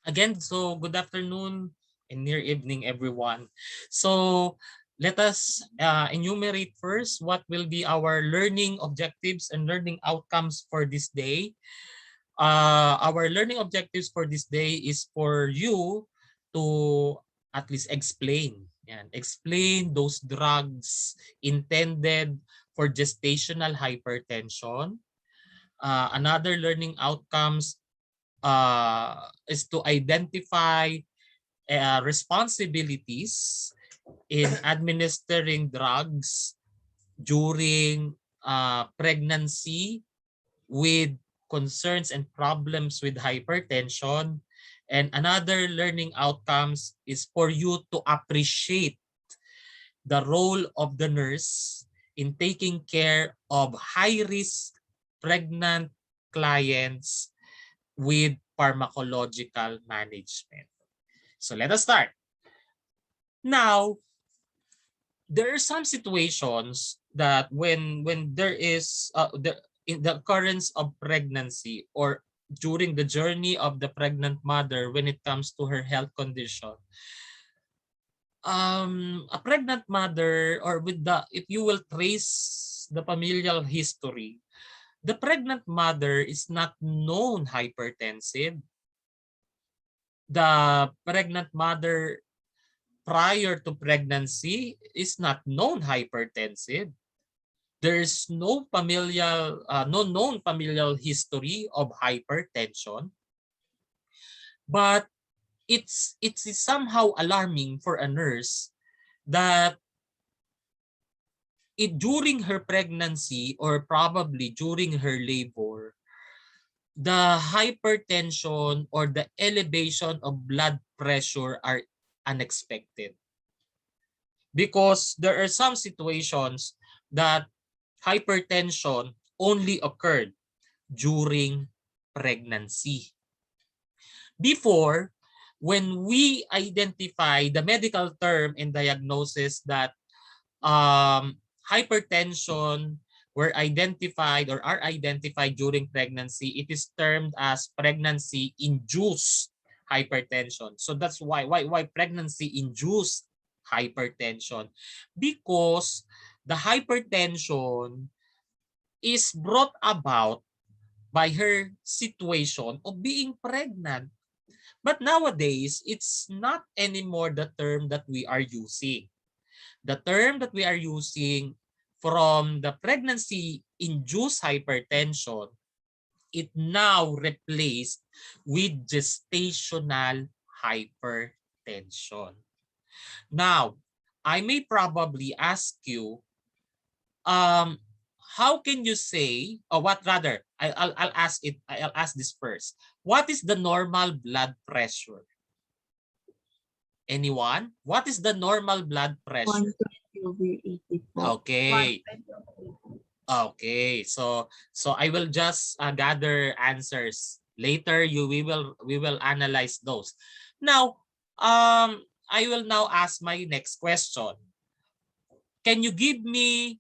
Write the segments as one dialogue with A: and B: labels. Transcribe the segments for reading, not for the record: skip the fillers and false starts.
A: Again, so good afternoon and near evening, everyone. So let us enumerate first what will be our learning objectives and learning outcomes for this day. Our learning objectives for this day is for you to at least explain those drugs intended for gestational hypertension. Another learning outcomes is to identify responsibilities in administering drugs during pregnancy with concerns and problems with hypertension. And another learning outcomes is for you to appreciate the role of the nurse in taking care of high-risk pregnant clients with pharmacological management. So let us start. Now, there are some situations that when there is in the occurrence of pregnancy or during the journey of the pregnant mother when it comes to her health condition, a pregnant mother, or with the if you will trace the familial history, the pregnant mother is not known hypertensive. The pregnant mother prior to pregnancy is not known hypertensive. There is no known familial history of hypertension, but it's somehow alarming for a nurse that during her pregnancy or probably during her labor, the hypertension or the elevation of blood pressure are unexpected. Because there are some situations that hypertension only occurred during pregnancy. Before, when we identify the medical term and diagnosis that hypertension were identified or are identified during pregnancy, it is termed as pregnancy-induced hypertension. So that's why pregnancy-induced hypertension, because the hypertension is brought about by her situation of being pregnant. But nowadays, it's not anymore the term that we are using. The term that we are using from the pregnancy-induced hypertension, it now replaced with gestational hypertension. Now, I may probably ask you, um, how can you say, or what rather, I'll ask it. I'll ask this first. What is the normal blood pressure? Anyone? What is the normal blood pressure?
B: 120/80 po.
A: Okay. Okay. So I will just gather answers. Later we will analyze those. Now, I will now ask my next question. Can you give me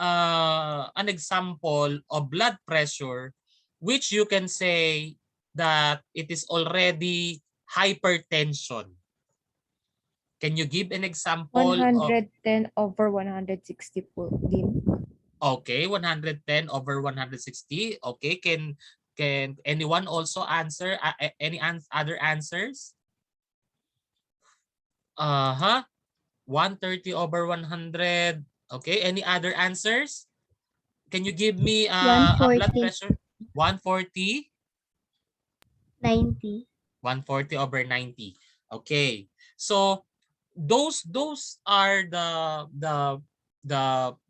A: an example of blood pressure which you can say that it is already hypertension? Can you give an example of
C: 110/160 po din.
A: okay, 110 over 160? Okay, can anyone also answer any other answers? 130 over 100. Okay, any other answers? Can you give me a blood
B: 140.
A: pressure? 140?
B: 90.
A: 140 over 90. Okay. So those are the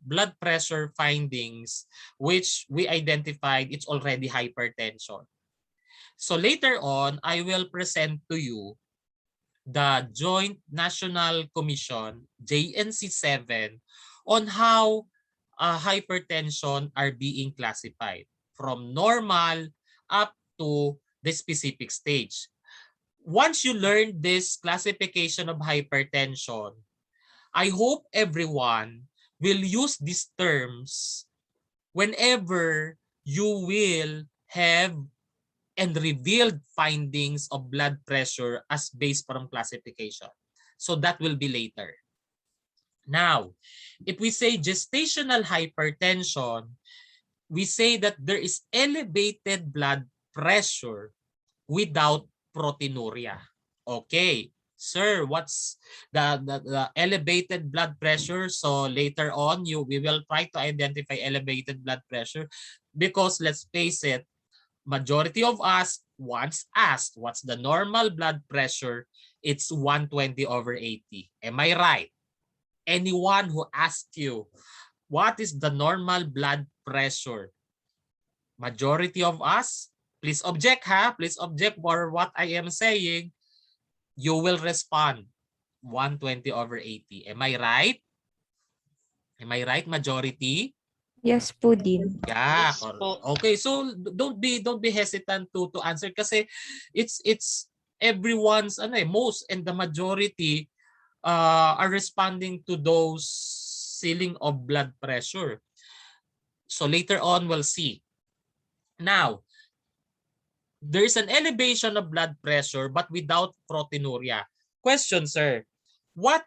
A: blood pressure findings which we identified it's already hypertension. So later on, I will present to you the Joint National Commission, JNC7, on how hypertension are being classified from normal up to the specific stage. Once you learn this classification of hypertension, I hope everyone will use these terms whenever you will have and revealed findings of blood pressure as base from classification. So that will be later. Now, if we say gestational hypertension, we say that there is elevated blood pressure without proteinuria. Okay. Sir, what's the elevated blood pressure? So later on, we will try to identify elevated blood pressure because let's face it, majority of us once asked what's the normal blood pressure, it's 120 over 80. Am I right? Anyone who asked you, what is the normal blood pressure? Majority of us, please object ha, please object for what I am saying. You will respond 120 over 80. Am I right? Am I right, majority?
C: Yes po, Dean.
A: Yeah.
B: Yes po.
A: Okay, so don't be hesitant to answer kasi it's everyone's most and the majority are responding to those ceiling of blood pressure. So later on we'll see. Now, there is an elevation of blood pressure but without proteinuria. Question, sir. What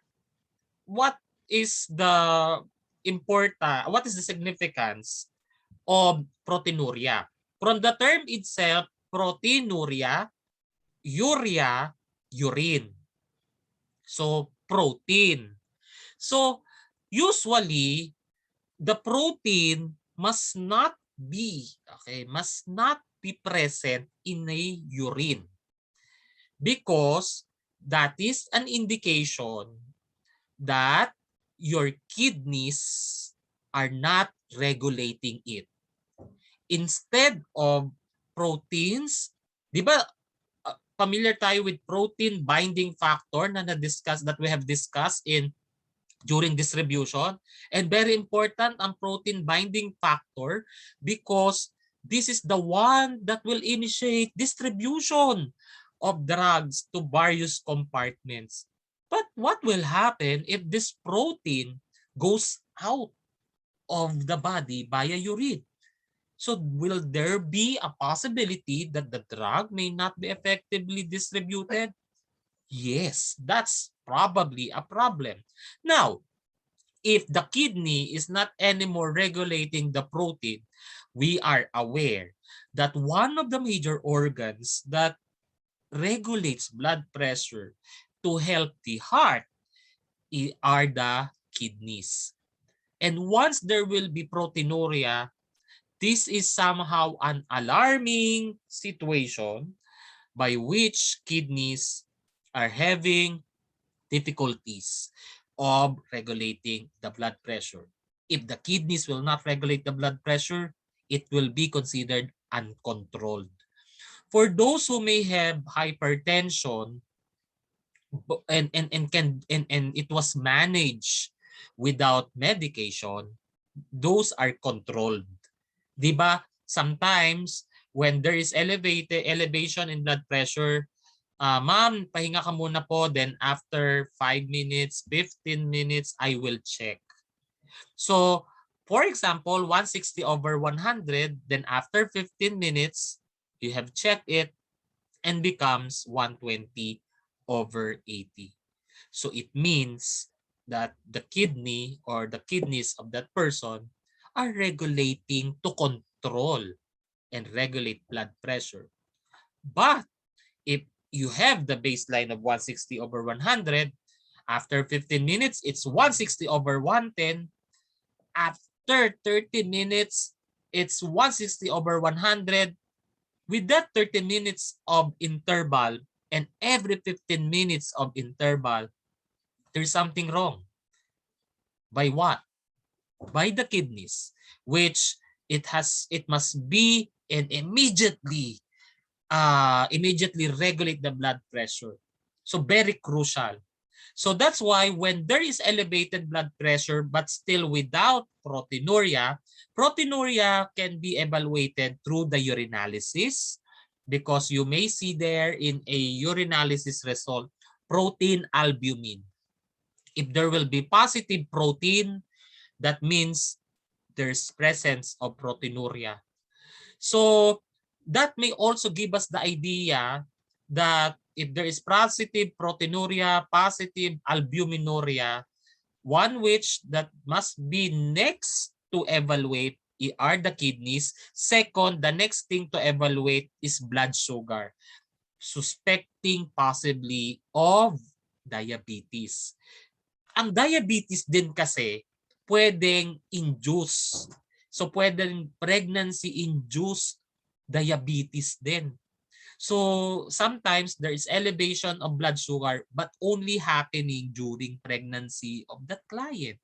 A: is the what is the significance of proteinuria? From the term itself, proteinuria, urea, urine. So protein. So usually the protein must not be present in a urine because that is an indication that your kidneys are not regulating it. Instead of proteins, di ba familiar tayo with protein binding factor na na-discuss that we have discussed during distribution? And very important ang protein binding factor because this is the one that will initiate distribution of drugs to various compartments. But what will happen if this protein goes out of the body via urine? So will there be a possibility that the drug may not be effectively distributed? Yes, that's probably a problem. Now, if the kidney is not anymore regulating the protein, we are aware that one of the major organs that regulates blood pressure to help the heart are the kidneys. And once there will be proteinuria, this is somehow an alarming situation by which kidneys are having difficulties of regulating the blood pressure. If the kidneys will not regulate the blood pressure, it will be considered uncontrolled. For those who may have hypertension and it was managed without medication, those are controlled. 'Di ba? Sometimes when there is elevation in blood pressure, ma'am, pahinga ka muna po, then after 5 minutes, 15 minutes, I will check. So, for example, 160 over 100, then after 15 minutes, you have checked it and becomes 120 over 80. So it means that the kidney or the kidneys of that person are regulating to control and regulate blood pressure. But if you have the baseline of 160 over 100, after 15 minutes, it's 160 over 110. After 30 minutes, it's 160 over 100. With that 30 minutes of interval and every 15 minutes of interval, there's something wrong. By what? By the kidneys, which it must be and immediately regulate the blood pressure. So very crucial. So that's why when there is elevated blood pressure but still without proteinuria, proteinuria can be evaluated through the urinalysis because you may see there in a urinalysis result protein albumin. If there will be positive protein, that means there's presence of proteinuria. So that may also give us the idea that if there is positive proteinuria, positive albuminuria, one which that must be next to evaluate are the kidneys. Second, the next thing to evaluate is blood sugar, suspecting possibly of diabetes. Ang diabetes din kasi pwedeng induce. So pwedeng pregnancy-induced diabetes din. So sometimes there is elevation of blood sugar but only happening during pregnancy of that client.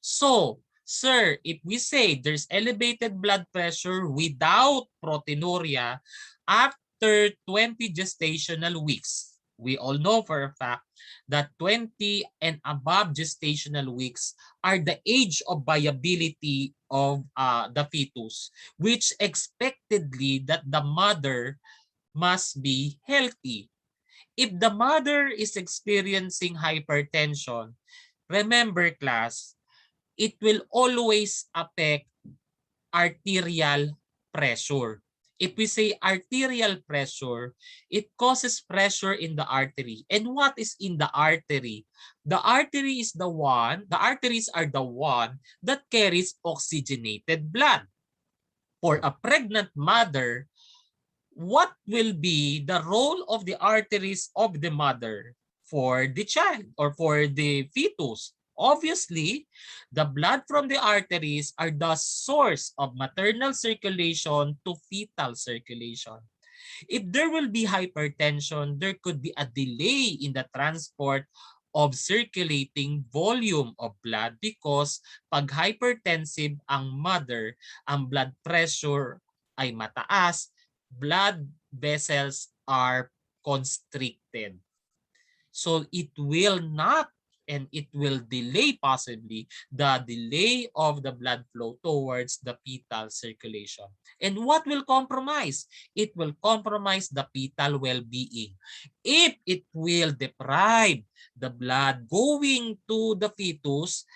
A: So, sir, if we say there's elevated blood pressure without proteinuria after 20 gestational weeks, we all know for a fact that 20 and above gestational weeks are the age of viability of the fetus, which expectedly that the mother must be healthy. If the mother is experiencing hypertension, remember class, it will always affect arterial pressure. If we say arterial pressure, it causes pressure in the artery. And what is in the artery? The artery is the arteries are the one that carries oxygenated blood. For a pregnant mother, what will be the role of the arteries of the mother for the child or for the fetus? Obviously, the blood from the arteries are the source of maternal circulation to fetal circulation. If there will be hypertension, there could be a delay in the transport of circulating volume of blood because pag hypertensive ang mother, ang blood pressure ay mataas, blood vessels are constricted. So it will not and it will delay possibly the delay of the blood flow towards the fetal circulation. And what will compromise? It will compromise the fetal well-being. If it will deprive the blood going to the fetus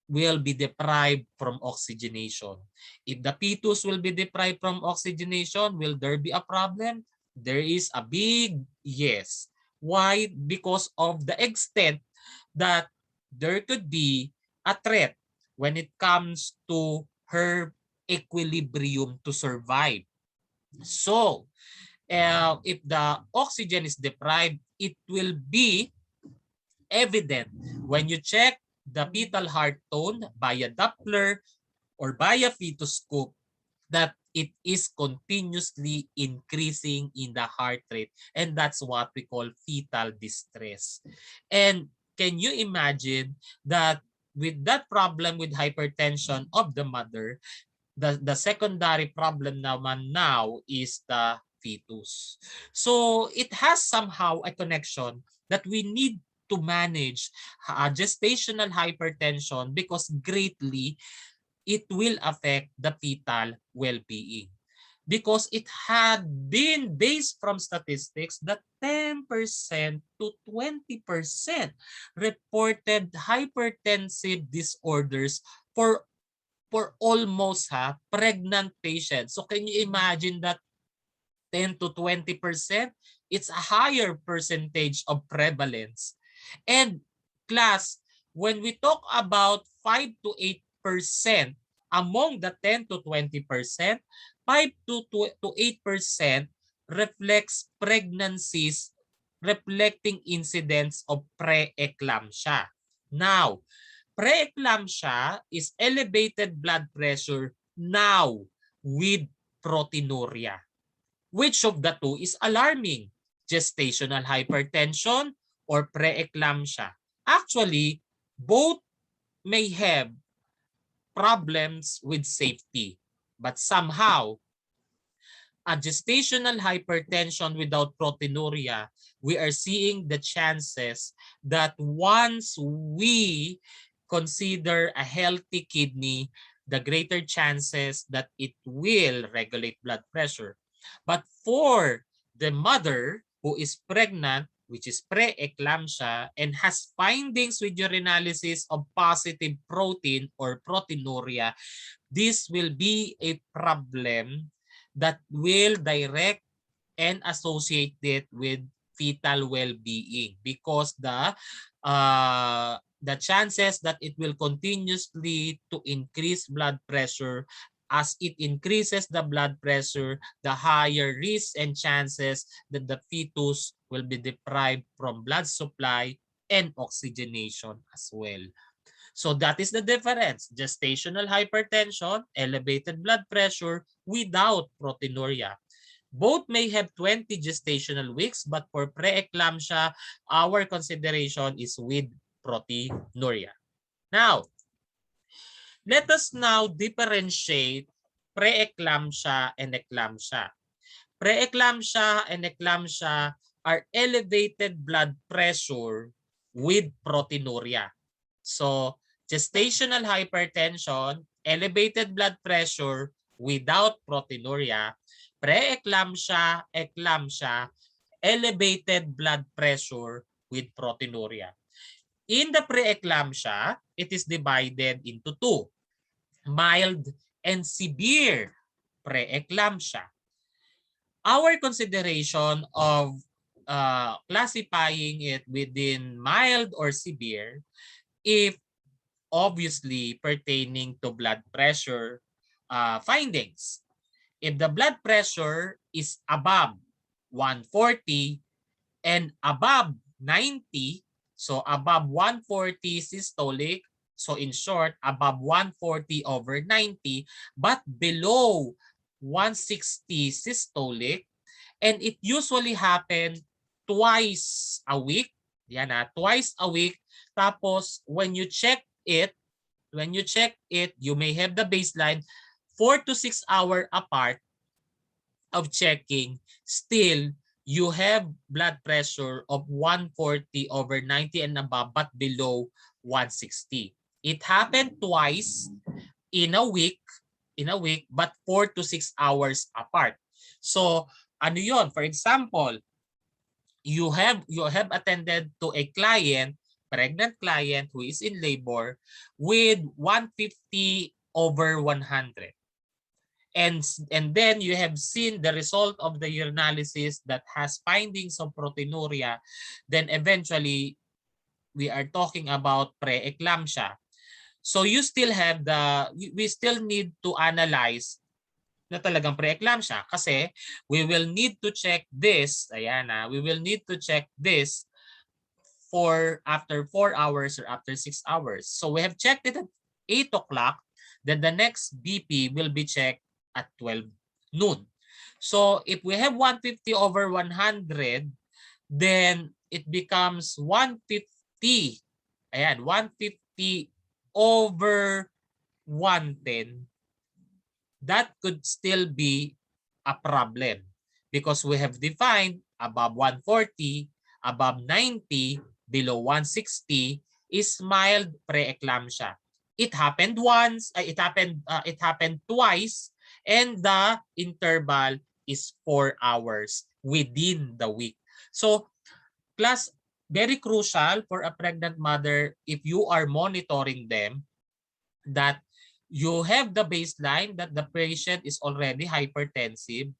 A: will be deprived from oxygenation. If the fetus will be deprived from oxygenation, will there be a problem? There is a big yes. Why? Because of the extent that there could be a threat when it comes to her equilibrium to survive. So, if the oxygen is deprived, it will be evident when you check the fetal heart tone via Doppler or via fetoscope that it is continuously increasing in the heart rate, and that's what we call fetal distress. And can you imagine that with that problem with hypertension of the mother, the secondary problem naman now is the fetus. So it has somehow a connection that we need to manage gestational hypertension because greatly it will affect the fetal well-being. Because it had been based from statistics that 10% to 20% reported hypertensive disorders for almost pregnant patients. So can you imagine that 10 to 20%? It's a higher percentage of prevalence. And class, when we talk about 5 to 8% among the 10 to 20%, 5 to 8% reflects pregnancies reflecting incidents of pre-eclampsia. Now, pre-eclampsia is elevated blood pressure now with proteinuria. Which of the two is alarming? Gestational hypertension or pre-eclampsia? Actually, both may have problems with safety. But somehow, a gestational hypertension without proteinuria, we are seeing the chances that once we consider a healthy kidney, the greater chances that it will regulate blood pressure. But for the mother who is pregnant, which is pre-eclampsia, and has findings with urinalysis of positive protein or proteinuria, this will be a problem that will direct and associate it with fetal well-being, because the chances that it will continuously to increase blood pressure. As it increases the blood pressure, the higher risks and chances that the fetus will be deprived from blood supply and oxygenation as well. So that is the difference. Gestational hypertension, elevated blood pressure without proteinuria. Both may have 20 gestational weeks, but for pre-eclampsia, our consideration is with proteinuria. Now, let us now differentiate pre-eclampsia and eclampsia. Pre-eclampsia and eclampsia are elevated blood pressure with proteinuria. So, gestational hypertension, elevated blood pressure without proteinuria. Pre-eclampsia, eclampsia, elevated blood pressure with proteinuria. In the pre-eclampsia, it is divided into two: mild and severe pre-eclampsia. Our consideration of classifying it within mild or severe, if obviously pertaining to blood pressure findings. If the blood pressure is above 140 and above 90, so above 140 systolic, so in short, above 140 over 90, but below 160 systolic, and it usually happens twice a week. Yan twice a week. Tapos when you check it, you may have the baseline 4 to 6 hours apart of checking. Still, you have blood pressure of 140 over 90 and above, but below 160. It happened twice in a week, but 4 to 6 hours apart. So, ano yon? For example, you have attended to a client, pregnant client who is in labor with 150 over 100. And then you have seen the result of the urinalysis that has findings of proteinuria, then eventually we are talking about pre-eclampsia. So you still have we still need to analyze na talagang pre-eclampsia, kasi we will need to check this, we will need to check this for after 4 hours or after 6 hours. So we have checked it at 8 o'clock, then the next BP will be checked at 12 noon. So if we have 150 over 100, then it becomes 150. 150 over 110. That could still be a problem because we have defined above 140, above 90, below 160 is mild pre-eclampsia. It happened once, it happened twice, and the interval is 4 hours within the week. So, class, very crucial for a pregnant mother if you are monitoring them that you have the baseline that the patient is already hypertensive.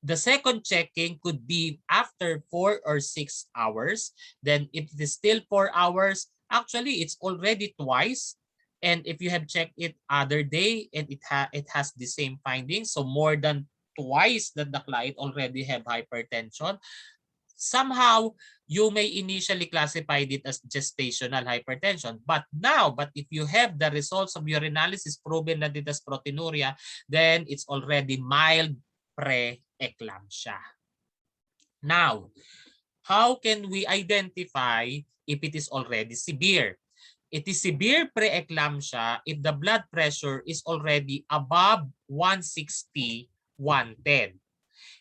A: The second checking could be after 4 or 6 hours. Then if it is still 4 hours, actually it's already twice. And if you have checked it other day and it has the same findings, so more than twice that the client already have hypertension, somehow you may initially classify it as gestational hypertension. But if you have the results of urinalysis proven that it has proteinuria, then it's already mild pre-eclampsia. Now, how can we identify if it is already severe? It is severe pre-eclampsia if the blood pressure is already above 160, 110.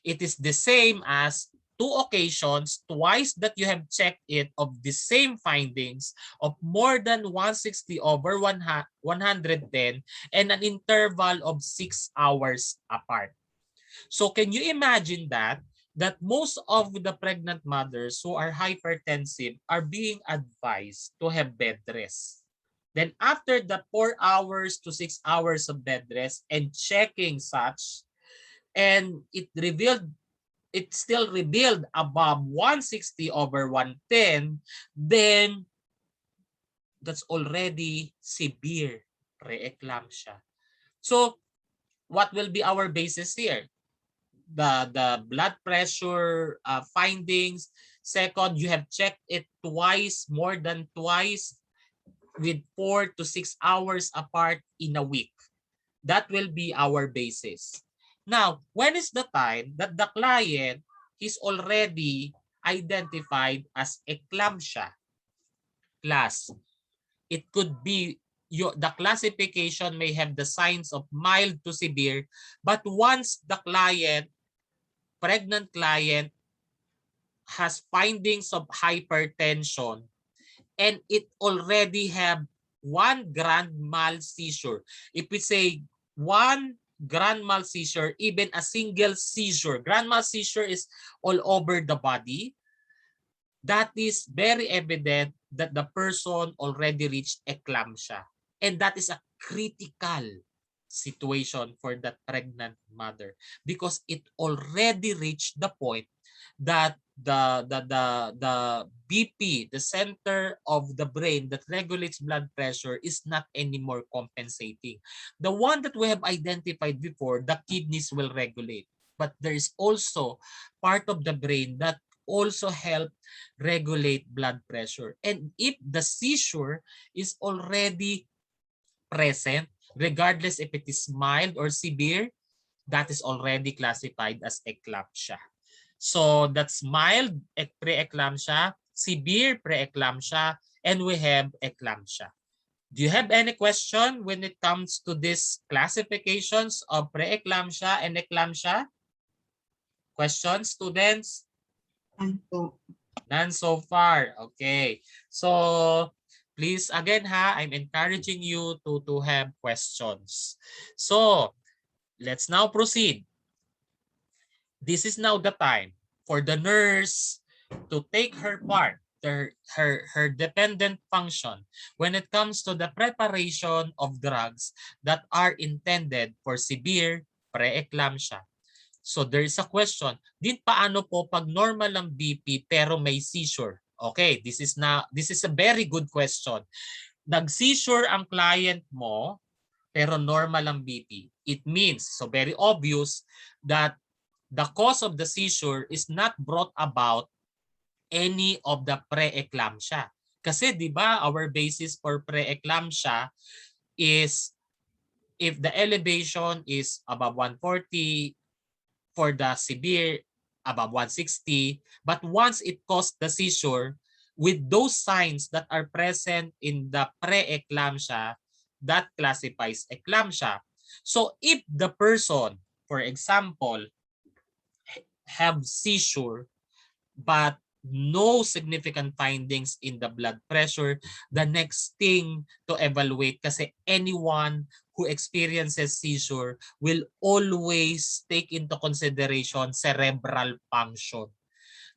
A: It is the same as 2 occasions, twice that you have checked it of the same findings of more than 160 over 110 and an interval of 6 hours apart. So can you imagine that that most of the pregnant mothers who are hypertensive are being advised to have bed rest. Then after the 4 hours to 6 hours of bed rest and checking such, and it still revealed above 160 over 110, then that's already severe preeclampsia. So what will be our basis here? The blood pressure findings. Second, you have checked it twice, more than twice, with 4 to 6 hours apart in a week. That will be our basis. Now, when is the time that the client is already identified as eclampsia class? It could be the classification may have the signs of mild to severe, but once the pregnant client has findings of hypertension and it already have one grand mal seizure. If we say one grand mal seizure, even a single seizure, grand mal seizure is all over the body, that is very evident that the person already reached eclampsia. And that is a critical situation for that pregnant mother because it already reached the point that the BP, the center of the brain that regulates blood pressure, is not anymore compensating. The one that we have identified before, the kidneys will regulate. But there is also part of the brain that also help regulate blood pressure. And if the seizure is already present, regardless if it is mild or severe, that is already classified as eclampsia. So that's mild pre-eclampsia, severe pre-eclampsia, and we have eclampsia. Do you have any question when it comes to these classifications of pre-eclampsia and eclampsia? Questions, students? None so far. Okay. So please again I'm encouraging you to have questions. So let's now proceed. This is now the time for the nurse to take her part, her dependent function when it comes to the preparation of drugs that are intended for severe preeclampsia. So there is a question, paano po pag normal ang BP pero may seizure? Okay, this is a very good question. Nag-seizure ang client mo pero normal ang BP. It means, so very obvious that the cause of the seizure is not brought about any of the pre-eclampsia. Kasi 'di ba, our basis for pre-eclampsia is if the elevation is above 140, for the severe above 160, but once it caused the seizure, with those signs that are present in the pre-eclampsia, that classifies eclampsia. So if the person, for example, have seizure but no significant findings in the blood pressure, the next thing to evaluate, kasi anyone who experiences seizure will always take into consideration cerebral function.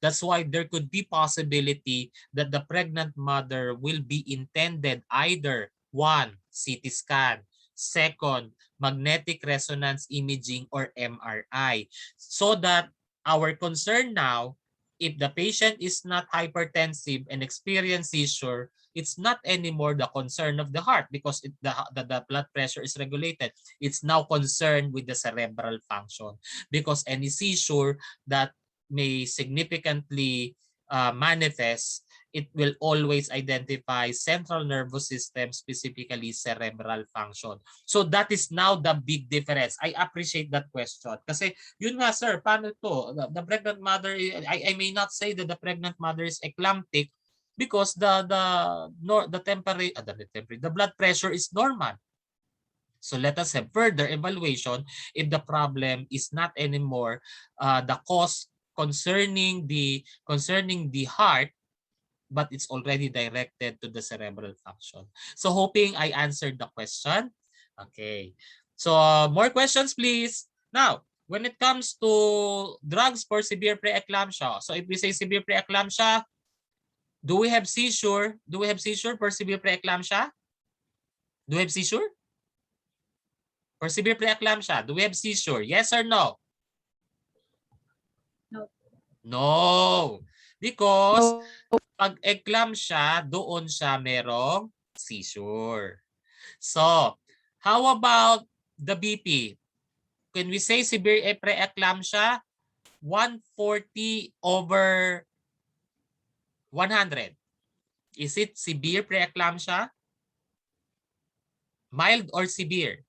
A: That's why there could be possibility that the pregnant mother will be intended either 1, CT scan, second, magnetic resonance imaging or MRI. So that our concern now, if the patient is not hypertensive and experience seizure, it's not anymore the concern of the heart because the blood pressure is regulated. It's now concerned with the cerebral function because any seizure that may significantly manifest, it will always identify central nervous system, specifically cerebral function. So that is now the big difference. I appreciate that question. Kasi yun nga sir, paano to? The pregnant mother, I may not say that the pregnant mother is eclamptic because the blood pressure is normal. So let us have further evaluation if the problem is not anymore the cause concerning the heart, but it's already directed to the cerebral function. So hoping I answered the question. Okay. So more questions, please. Now, when it comes to drugs for severe pre-eclampsia, so if we say severe pre-eclampsia, do we have seizure? Do we have seizure for severe pre-eclampsia? Do we have seizure? For severe pre-eclampsia, do we have seizure? Yes or no?
B: No.
A: No. Because
C: No.
A: pag eclampsia, doon siya merong seizure. So, how about the BP? Can we say severe pre-eclampsia? 140 over 100. Is it severe pre-eclampsia? Mild or severe?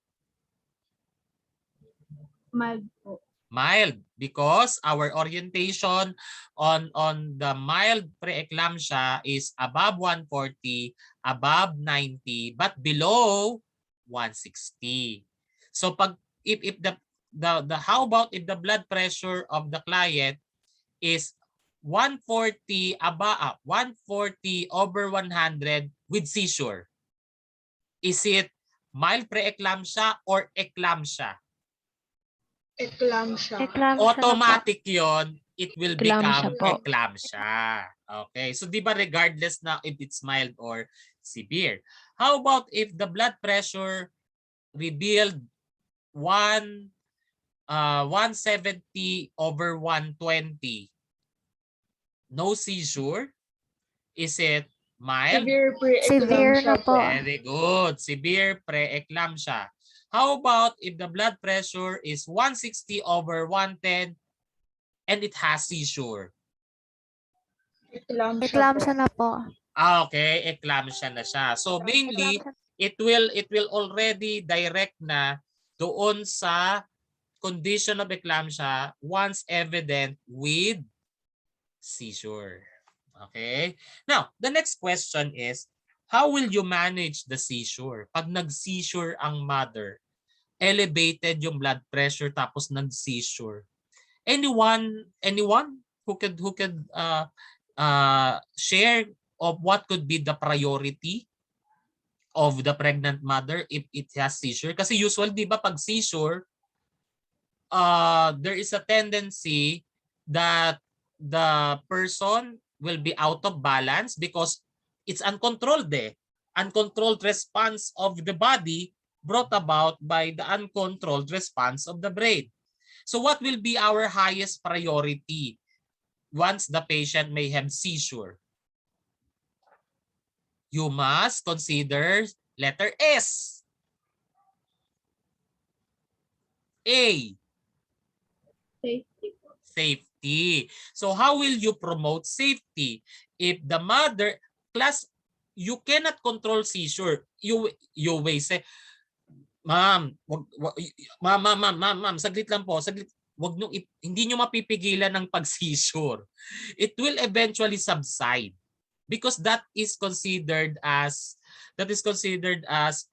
B: Mild po.
A: Mild, because our orientation on the mild pre-eclampsia is above 140, above 90, but below 160. So pag if the how about if the blood pressure of the client is 140 above 140 over 100 with seizure? Is it mild pre-eclampsia or eclampsia?
B: Eclampsia.
C: Eclampsia na po.
A: Automatic yon, it will
C: Eclampsia
A: become
C: po.
A: eclampsia. Okay, so di ba regardless na if it's mild or severe. How about if the blood pressure revealed 170 over 120? No seizure? Is it mild?
B: Severe
C: Severe
B: pre-eclampsia
C: na po.
A: Very good. Severe pre-eclampsia. How about if the blood pressure is 160 over 110 and it has seizure?
B: Eclampsia
C: Eclampsia
B: po.
C: na po.
A: Okay, eclampsia na siya. So mainly, it will already direct na doon sa condition of eclampsia once evident with seizure. Okay? Now, the next question is, how will you manage the seizure? Pag nag-seizure ang mother, elevated yung blood pressure tapos nag-seizure. Anyone who could share of what could be the priority of the pregnant mother if it has seizure? Kasi usually, di ba, pag seizure, there is a tendency that the person will be out of balance because it's uncontrolled eh. Uncontrolled response of the body brought about by the uncontrolled response of the brain. So what will be our highest priority once the patient may have seizure? You must consider letter S. A.
B: Safety po.
A: Safety. So how will you promote safety? If the mother, class, you cannot control seizure. You may say, ma'am, ma'am, saglit lang po, saglit. Wag nyo, hindi nyo mapipigilan ng pag-seizure. It will eventually subside because that is considered as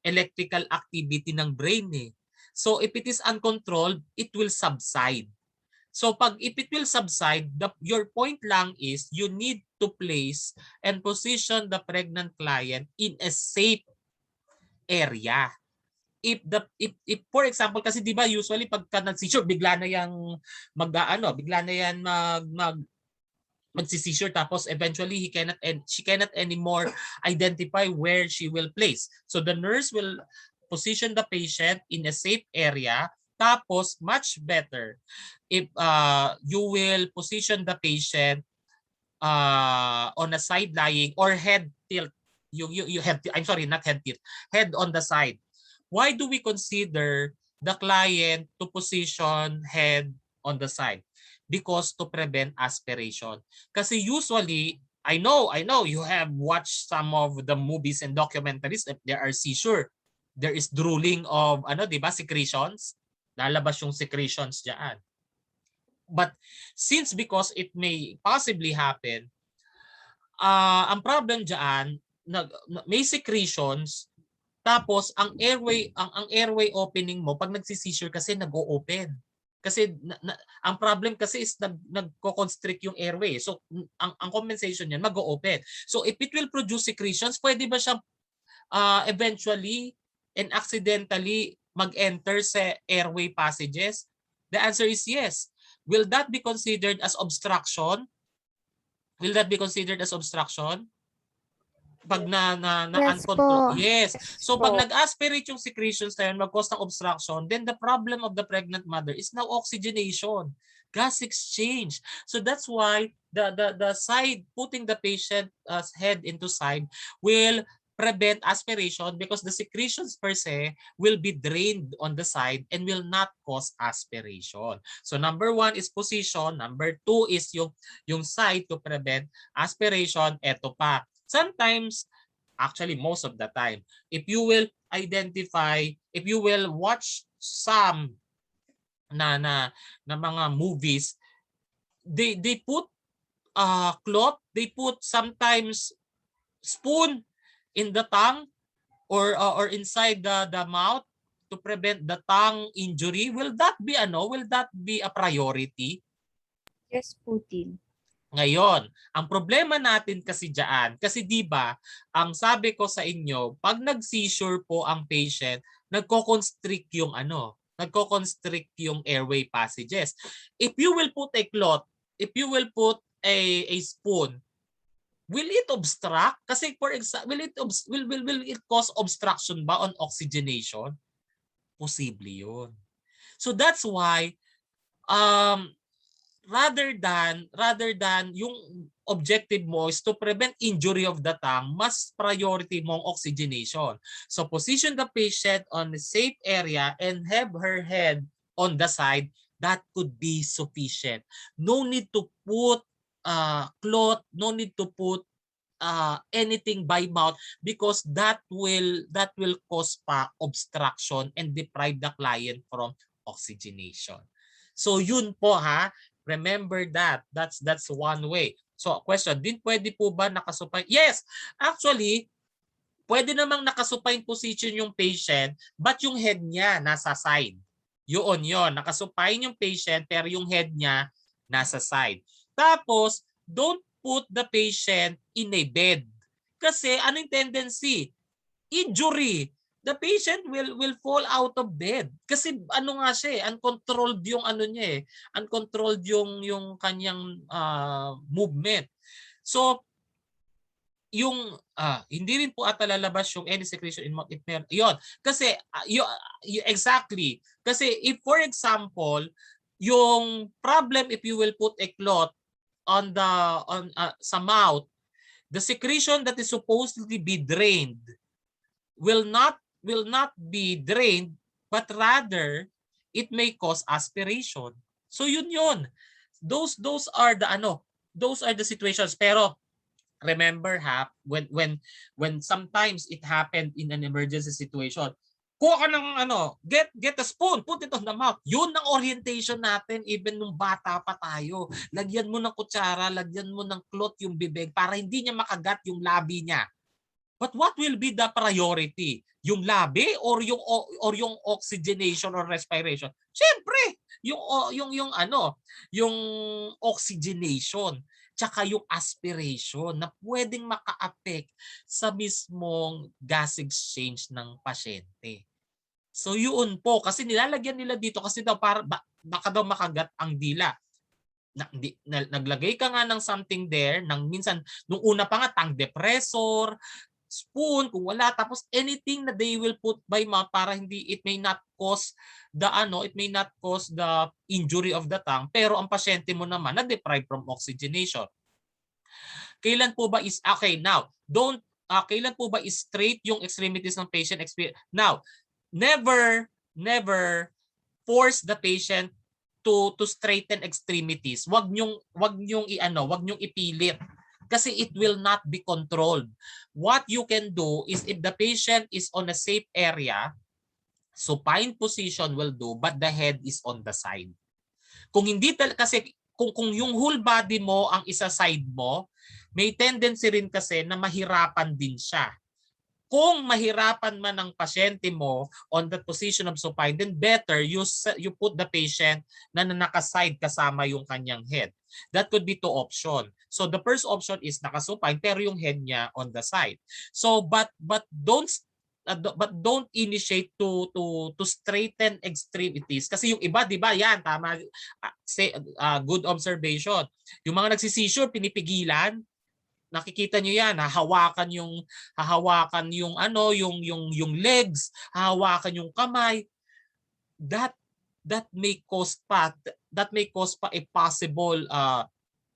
A: electrical activity ng brain eh. So if it is uncontrolled, it will subside. So if it will subside, your point lang is you need to place and position the pregnant client in a safe area. If for example, kasi 'di ba usually pagka nag-seizure bigla na yang bigla na yan magsi-seizure tapos eventually she cannot anymore identify where she will place. So the nurse will position the patient in a safe area. Tapos much better if you will position the patient on a side lying or head tilt. You head, I'm sorry, not head tilt, head on the side. Why do we consider the client to position head on the side? Because to prevent aspiration. Kasi usually, I know you have watched some of the movies and documentaries. If there are seizure, there is drooling of di ba, secretions. Lalabas yung secretions diyan. But because it may possibly happen, ang problem diyan, may secretions. Tapos ang airway opening mo pag nagsi-seizure kasi nag-o-open. Kasi ang problem kasi is nagko-constrict yung airway. So ang compensation niyan mag-o-open. So if it will produce secretions, pwede ba siyang eventually and accidentally mag-enter sa airway passages? The answer is yes. Will that be considered as obstruction? Will that be considered as obstruction? Pag na
C: Yes
A: uncontrolled.
C: po.
A: Yes.
C: Yes
A: So pag
C: po.
A: nag-aspirate yung secretions na yun, mag-cause ng obstruction, then the problem of the pregnant mother is now oxygenation, gas exchange. So that's why the side, putting the patient head into side will prevent aspiration because the secretions per se will be drained on the side and will not cause aspiration. So number 1 is position, number 2 is yung side to prevent aspiration. Eto pa. Sometimes, actually most of the time, if you will identify, if you will watch some na mga movies, they put cloth, they put sometimes spoon in the tongue or inside the mouth to prevent the tongue injury. Will that be will that be a priority?
C: Yes po din.
A: Ngayon, ang problema natin kasi diyan, kasi 'di ba, ang sabi ko sa inyo, pag nag-seizure po ang patient, nagko-constrict yung nagko-constrict yung airway passages. If you will put a cloth, if you will put a spoon, will it obstruct? Kasi for example, will it cause obstruction ba on oxygenation? Posible 'yun. So that's why rather than yung objective mo is to prevent injury of the tongue, mas priority mong oxygenation. So position the patient on a safe area and have her head on the side. That could be sufficient. No need to put cloth, no need to put anything by mouth because that will cause pa obstruction and deprive the client from oxygenation. So yun po ha. Remember that. That's one way. So question, din pwede po ba nakasupine? Yes, actually, pwede namang nakasupine position yung patient but yung head niya nasa side. Yun. Nakasupine yung patient pero yung head niya nasa side. Tapos, don't put the patient in a bed. Kasi ano yung tendency? Injury. The patient will fall out of bed kasi nga siya uncontrolled yung niya uncontrolled yung kanyang movement. So yung hindi rin po ata lalabas yung any secretion in mouth if yon kasi exactly kasi if for example yung problem if you will put a cloth on sa mouth, the secretion that is supposedly be drained will not be drained but rather it may cause aspiration. So yun. Those are the situations pero remember when sometimes it happened in an emergency situation, kuha ka ng get a spoon, put it on the mouth. Yun ang orientation natin even nung bata pa tayo. Lagyan mo ng kutsara, lagyan mo ng cloth yung bibig para hindi niya makagat yung labi niya. But what will be the priority? Yung labi or yung oxygenation or respiration? Siyempre, yung oxygenation tsaka yung aspiration na pwedeng maka-affect sa mismong gas exchange ng pasyente. So yun po kasi nilalagyan nila dito kasi daw para baka daw makagat ang dila. Naglagay ka nga ng something there nang minsan nung una pa nga tongue depressor, spoon kung wala tapos anything na they will put by mouth para hindi it may not cause the injury of the tongue pero ang pasyente mo naman na deprived from oxygenation. Kailan po ba is okay now kailan po ba is straight yung extremities ng patient experience? Now never force the patient to straighten extremities. Wag niyong ipilit kasi it will not be controlled. What you can do is if the patient is on a safe area, supine position will do but the head is on the side. Kung hindi kasi kung yung whole body mo ang isa side mo, may tendency rin kasi na mahirapan din siya. Kung mahirapan man ang pasyente mo on that position of supine, then better you put the patient na nakaside kasama yung kanyang head. That could be two option. So the first option is nakasupine pero yung head niya on the side. So but don't but don't initiate to straighten extremities kasi yung iba 'di ba yan tama say good observation. Yung mga nagsi-seizure pinipigilan, nakikita niyo yan, hahawakan yung ano yung legs, hahawakan yung kamay. That may cause pa a possible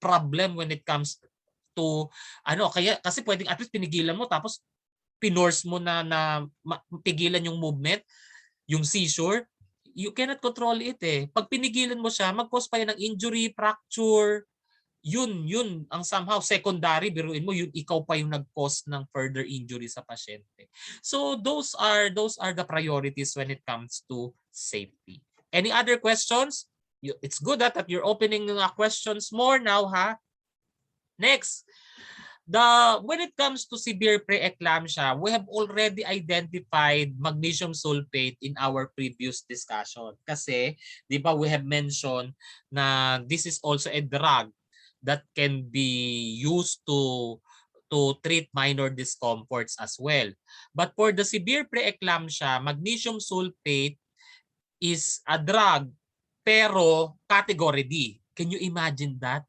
A: problem when it comes to ano kaya kasi pwedeng at least pinigilan mo tapos pinorse mo na pigilan yung movement, yung seizure, you cannot control it eh. Pag pinigilan mo siya, mag-cause pa yan ng injury, fracture, yun ang somehow secondary, biruin mo, yun ikaw pa yung nag-cause ng further injury sa pasyente. So those are the priorities when it comes to safety. Any other questions? It's good that you're opening questions more now, ha? Next. When it comes to severe pre-eclampsia, we have already identified magnesium sulfate in our previous discussion. Kasi, di ba, we have mentioned na this is also a drug that can be used to treat minor discomforts as well. But for the severe pre-eclampsia, magnesium sulfate is a drug pero category D. Can you imagine that?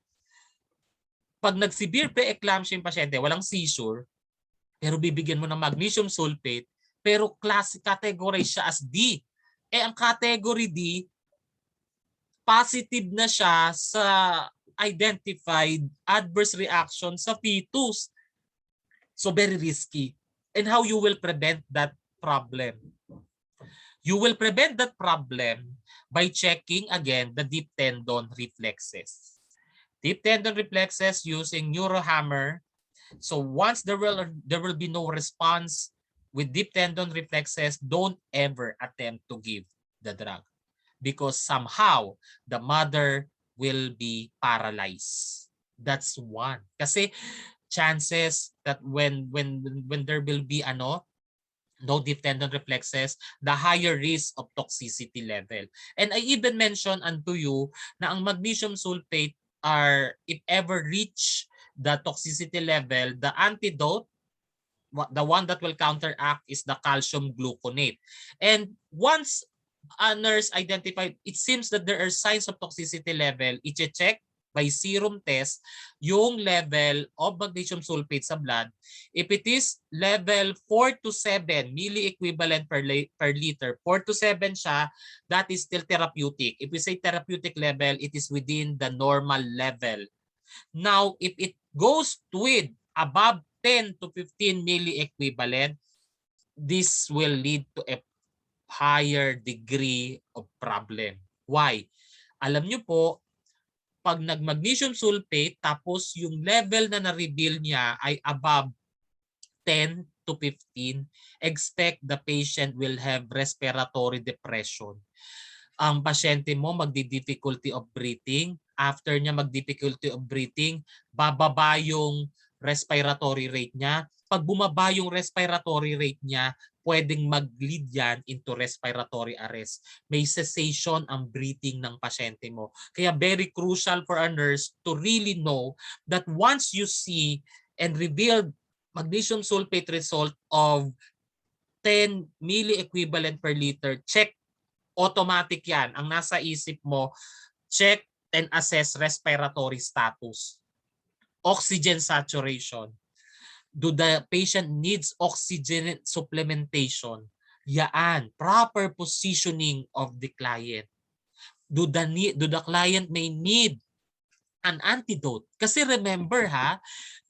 A: Pag nag-severe pre-eclampsia yung pasyente, walang seizure, pero bibigyan mo ng magnesium sulfate, pero category siya as D. Eh ang category D, positive na siya sa identified adverse reaction sa fetus. So very risky. And how you will prevent that problem? You will prevent that problem by checking again the deep tendon reflexes. Deep tendon reflexes using neurohammer. So once there will be no response with deep tendon reflexes, don't ever attempt to give the drug because somehow the mother will be paralyzed. That's one. Kasi chances that when there will be no deep tendon reflexes, the higher risk of toxicity level. And I even mentioned unto you na ang magnesium sulfate are, if ever reach the toxicity level, the antidote, the one that will counteract is the calcium gluconate. And once a nurse identified, it seems that there are signs of toxicity level, i-check by serum test yung level of magnesium sulfate sa blood. If it is level 4 to 7 milliequivalent per liter, 4 to 7 siya, that is still therapeutic. If we say therapeutic level, it is within the normal level. Now, if it goes with above 10 to 15 milliequivalent, this will lead to a higher degree of problem. Why? Alam nyo po, pag nag-magnesium sulfate tapos yung level na na-reveal niya ay above 10 to 15, expect the patient will have respiratory depression. Ang pasyente mo magdi-difficulty of breathing. After niya mag-difficulty of breathing, bababa yung respiratory rate niya. Pag bumaba yung respiratory rate niya, pwedeng mag-lead yan into respiratory arrest. May cessation ang breathing ng pasyente mo. Kaya very crucial for a nurse to really know that once you see and revealed magnesium sulfate result of 10 milliequivalent per liter, check, automatic yan. Ang nasa isip mo, check and assess respiratory status. Oxygen saturation. Do the patient needs oxygen supplementation? Yaan, proper positioning of the client. Do the client may need an antidote? Kasi remember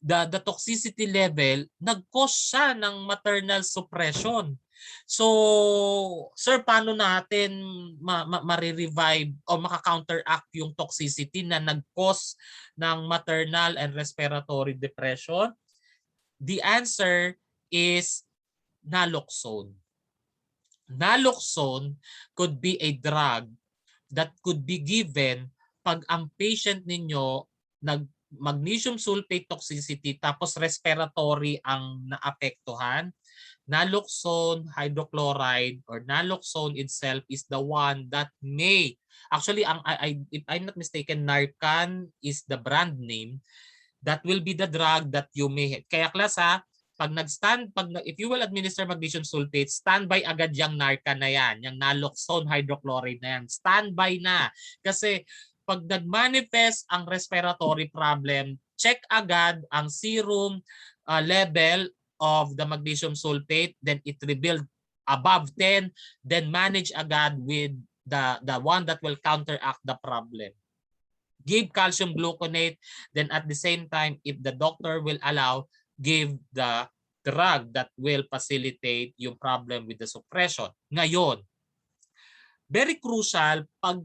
A: the toxicity level, nag-cause siya ng maternal suppression. So, sir, paano natin ma-revive o maka-counteract yung toxicity na nag-cause ng maternal and respiratory depression? The answer is naloxone. Naloxone could be a drug that could be given pag ang patient ninyo nag-magnesium sulfate toxicity tapos respiratory ang naapektuhan. Naloxone hydrochloride or naloxone itself is the one that may, actually, if I'm not mistaken, Narcan is the brand name. That will be the drug that you may have. Kaya class if you will administer magnesium sulfate, standby agad yung Narcan na yan, yung naloxone hydrochloride na yan. Standby na. Kasi pag nag-manifest ang respiratory problem, check agad ang serum level of the magnesium sulfate, then it revealed above 10, then manage agad with the one that will counteract the problem. Give calcium gluconate, then at the same time, if the doctor will allow, give the drug that will facilitate yung problem with the suppression. Ngayon, very crucial, pag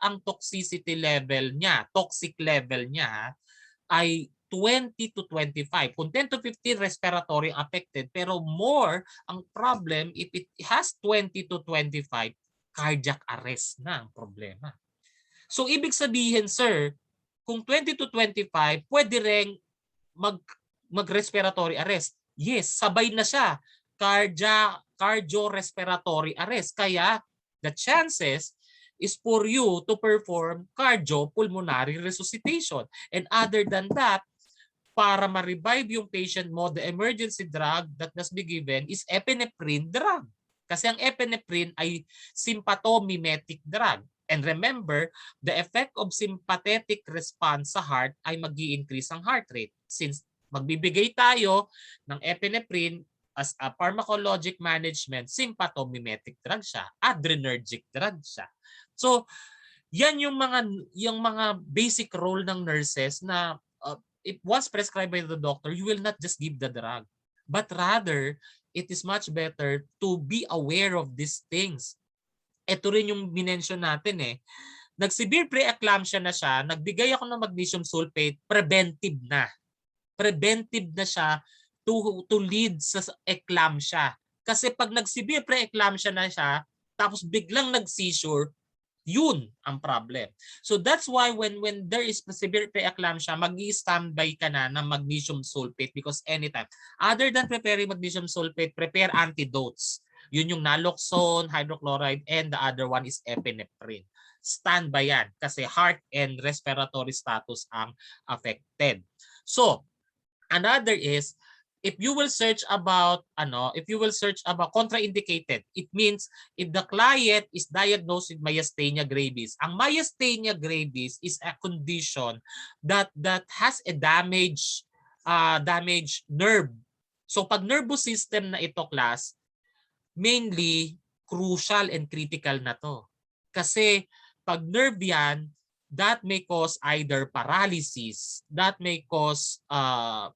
A: ang toxicity level niya, toxic level niya ay 20 to 25. Kung 10 to 15 respiratory affected, pero more ang problem if it has 20 to 25, cardiac arrest na ang problema. So ibig sabihin, sir, kung 20 to 25, pwede rin mag-respiratory arrest. Yes, sabay na siya. Cardiorespiratory arrest. Kaya the chances is for you to perform cardiopulmonary resuscitation. And other than that, para ma-revive yung patient mo, the emergency drug that must be given is epinephrine drug. Kasi ang epinephrine ay sympathomimetic drug. And remember, the effect of sympathetic response sa heart ay mag-i-increase ang heart rate. Since magbibigay tayo ng epinephrine as a pharmacologic management, sympathomimetic drug siya, adrenergic drug siya. So, yan yung mga basic role ng nurses na if once prescribed by the doctor, you will not just give the drug. But rather, it is much better to be aware of these things. Ito rin yung minention natin eh. Nag-severe pre-eclampsia na siya, nagbigay ako ng magnesium sulfate, preventive na. Preventive na siya to lead sa eclampsia. Kasi pag nag-severe pre-eclampsia na siya, tapos biglang nag-seizure, yun ang problem. So that's why when there is severe pre-eclampsia, mag-i-standby ka na ng magnesium sulfate because anytime. Other than preparing magnesium sulfate, prepare antidotes. Yun yung naloxone, hydrochloride, and the other one is epinephrine. Standby yan kasi heart and respiratory status ang affected. So, another is, if you will search about contraindicated, it means if the client is diagnosed with Myasthenia Gravis. Ang Myasthenia Gravis is a condition that has a damaged nerve. So pag nervous system na ito, class, mainly crucial and critical na to. Kasi pag nerve yan, that may cause either paralysis, that may cause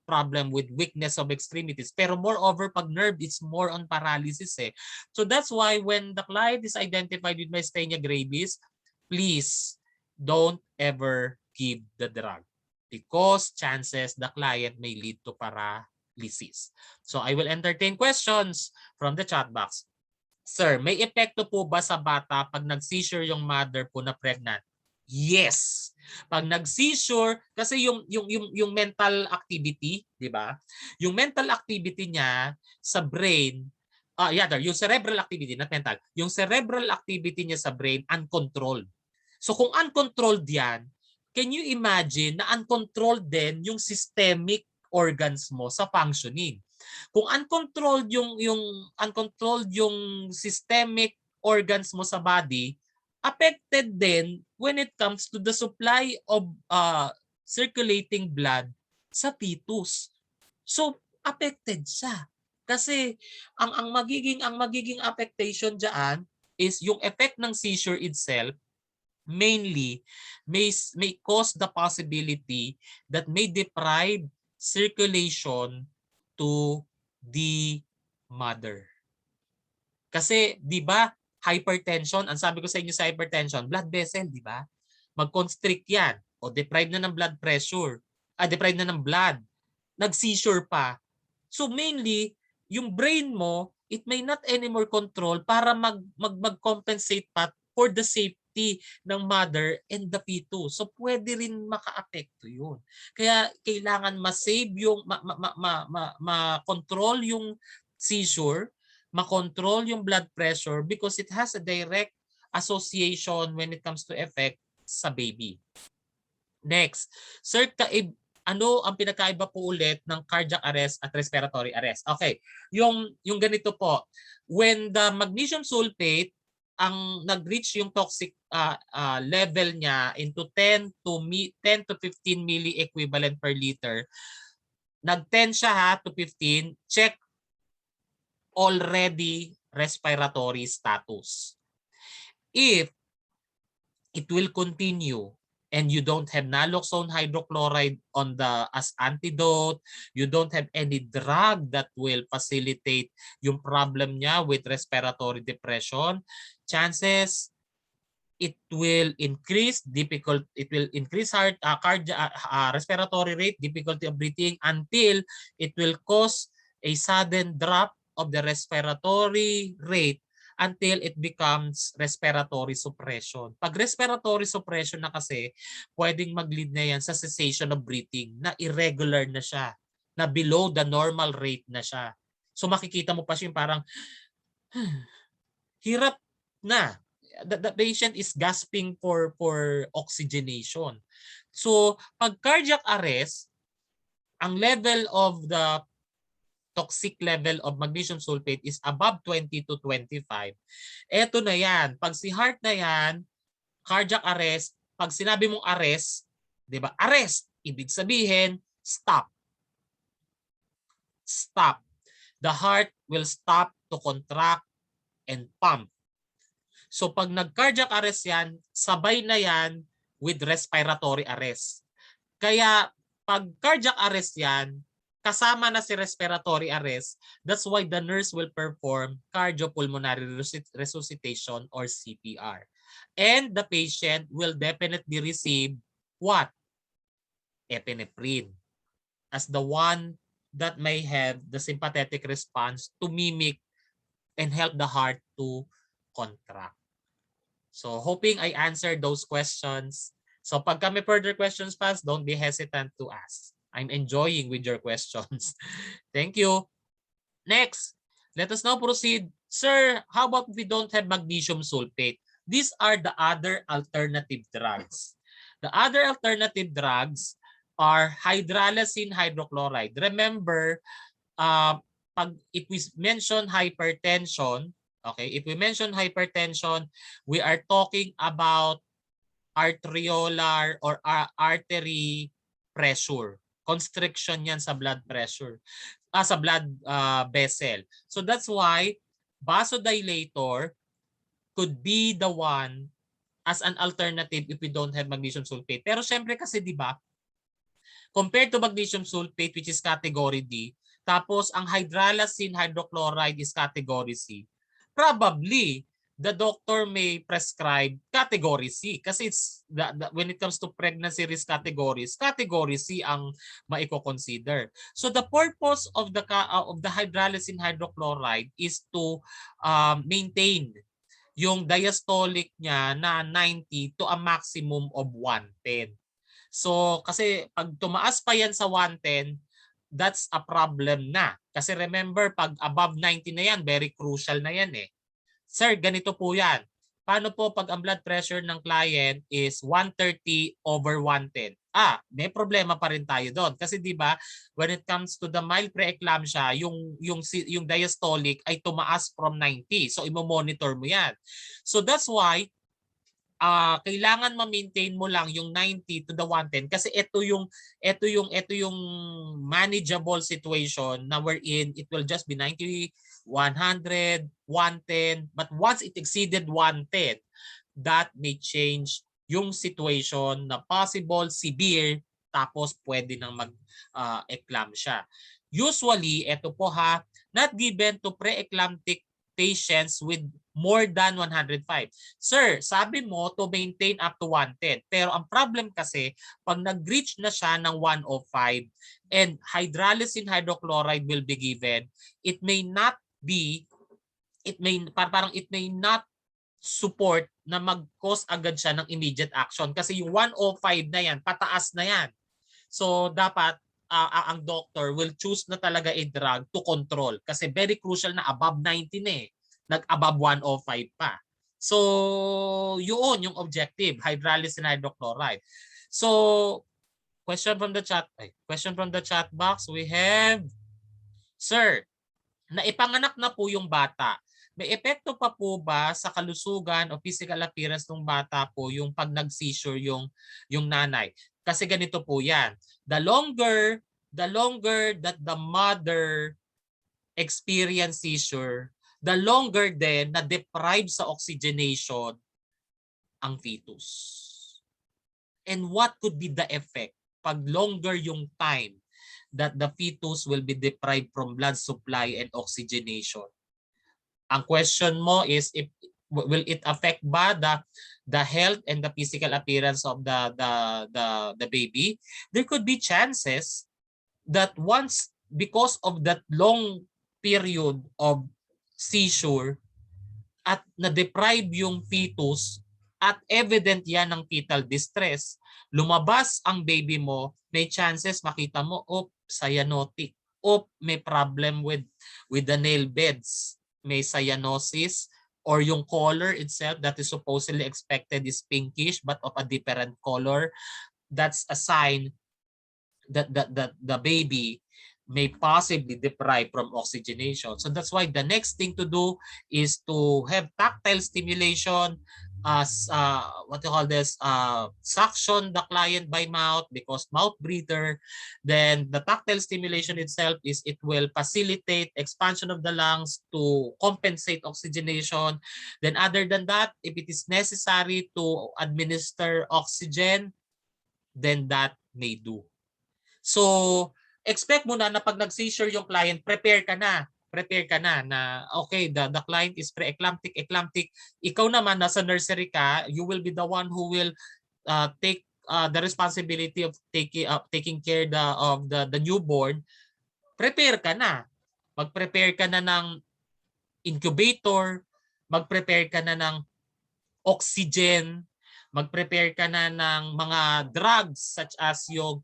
A: problem with weakness of extremities. Pero moreover, pag nerve, it's more on paralysis eh. So that's why when the client is identified with Myasthenia Gravis, please don't ever give the drug because chances the client may lead to paralysis. So I will entertain questions from the chat box. Sir, may epekto po ba sa bata pag nag-seizure yung mother po na pregnant? Yes. Pag nag-seizure, kasi yung mental activity, di ba? Yung mental activity niya sa brain, yung cerebral activity, not mental. Yung cerebral activity niya sa brain, uncontrolled. So kung uncontrolled yan, can you imagine na uncontrolled din yung systemic organs mo sa functioning? Kung uncontrolled yung systemic organs mo sa body, affected din when it comes to the supply of circulating blood sa fetus. So affected siya. Kasi ang magiging affectation diyan is yung effect ng seizure itself mainly may cause the possibility that may deprive circulation to the mother. Kasi 'di ba hypertension, ang sabi ko sa inyo sa hypertension, blood vessel, di ba? Mag-constrict yan o deprive na ng blood pressure, deprive na ng blood, nag-seizure pa. So mainly, yung brain mo, it may not anymore control para mag-compensate pa for the safety ng mother and the fetus. So pwede rin maka-apekto yun. Kaya kailangan ma-save yung, ma-control yung seizure, makontrol yung blood pressure because it has a direct association when it comes to effect sa baby. Next, sir, Ano ang pinakaiba po ulit ng cardiac arrest at respiratory arrest? Okay, yung ganito po. When the magnesium sulfate ang nag-reach yung toxic level niya into 10 to 15 milli equivalent per liter, nag-10 siya ha to 15, check already respiratory status. If it will continue and you don't have naloxone hydrochloride on the as antidote, you don't have any drug that will facilitate yung problem niya with respiratory depression, chances it will increase respiratory rate, difficulty of breathing, until it will cause a sudden drop of the respiratory rate until it becomes respiratory suppression. Pag respiratory suppression na kasi, pwedeng mag-lead na yan sa cessation of breathing, na irregular na siya, na below the normal rate na siya. So makikita mo pa siya parang hirap na. The patient is gasping for oxygenation. So pag cardiac arrest, ang level of the toxic level of magnesium sulfate is above 20 to 25. Eto na yan. Pag si heart na yan, cardiac arrest, pag sinabi mong arrest, di ba? Arrest, ibig sabihin, stop. Stop. The heart will stop to contract and pump. So pag nag-cardiac arrest yan, sabay na yan with respiratory arrest. Kaya pag cardiac arrest yan, kasama na si respiratory arrest, that's why the nurse will perform cardiopulmonary resuscitation or CPR. And the patient will definitely receive what? Epinephrine as the one that may have the sympathetic response to mimic and help the heart to contract. So hoping I answered those questions. So pag may further questions pa, don't be hesitant to ask. I'm enjoying with your questions. Thank you. Next, let us now proceed. Sir, how about if we don't have magnesium sulfate? These are the other alternative drugs. The other alternative drugs are hydralazine hydrochloride. Remember, if we mention hypertension, okay, if we mention hypertension, we are talking about arteriolar or artery pressure. Constriction yan sa blood pressure, sa blood vessel. So that's why vasodilator could be the one as an alternative if we don't have magnesium sulfate. Pero syempre kasi di ba, compared to magnesium sulfate which is category D, tapos ang hydralazine hydrochloride is category C, probably the doctor may prescribe category C kasi it's when it comes to pregnancy risk categories, category C ang maiko-consider. So the purpose of the hydralazine hydrochloride is to maintain yung diastolic niya na 90 to a maximum of 110. So kasi pag tumaas pa yan sa 110, that's a problem na. Kasi remember, pag above 90 na yan, very crucial na yan eh. Sir, ganito po yan. Paano po pag ang blood pressure ng client is 130 over 110? May problema pa rin tayo doon. Kasi di ba, when it comes to the mild pre-eclampsia, yung diastolic ay tumaas from 90. So imo-monitor mo yan. So that's why kailangan ma-maintain mo lang yung 90 to the 110 kasi ito yung manageable situation na wherein it will just be 90, 100, 110, but once it exceeded 110, that may change yung situation na possible severe tapos pwede nang mag-eclampsia. Usually, ito po not given to pre-eclamptic patients with more than 105. Sir, sabi mo to maintain up to 110. Pero ang problem kasi, pag nag-reach na siya ng 105 and hydralazine hydrochloride will be given, it may not support na mag-cause agad siya ng immediate action. Kasi yung 105 na yan, pataas na yan. So dapat ang doctor will choose na talaga a drug to control. Kasi very crucial na above 90 na eh. Nag-above 105 pa. So, yun yung objective, hydralazine hydrochloride. So, question from the chat. Question from the chat box. We have, Sir, naipanganak na po yung bata. May epekto pa po ba sa kalusugan o physical appearance ng bata po yung pag nag-seizure yung nanay? Kasi ganito po yan. The longer that the mother experience seizure, the longer then na deprive sa oxygenation ang fetus. And what could be the effect pag longer yung time that the fetus will be deprived from blood supply and oxygenation? Ang question mo is, if will it affect ba the health and the physical appearance of the baby? There could be chances that once, because of that long period of seizure at na-deprive yung fetus at evident yan ng fetal distress, lumabas ang baby mo, may chances makita mo, cyanotic, may problem with the nail beds, may cyanosis, or yung color itself that is supposedly expected is pinkish but of a different color. That's a sign that the baby may possibly deprive from oxygenation. So that's why the next thing to do is to have tactile stimulation, as what you call this, suction the client by mouth because mouth breather. Then the tactile stimulation itself is it will facilitate expansion of the lungs to compensate oxygenation. Then other than that, if it is necessary to administer oxygen, then that may do. So, expect mo na pag nag-seizure yung client, prepare ka na okay, the client is pre-eclamptic, eclamptic. Ikaw naman, nasa nursery ka, you will be the one who will take the responsibility of taking care of the newborn. Prepare ka na. Mag-prepare ka na ng incubator, mag-prepare ka na ng oxygen, mag-prepare ka na ng mga drugs such as yung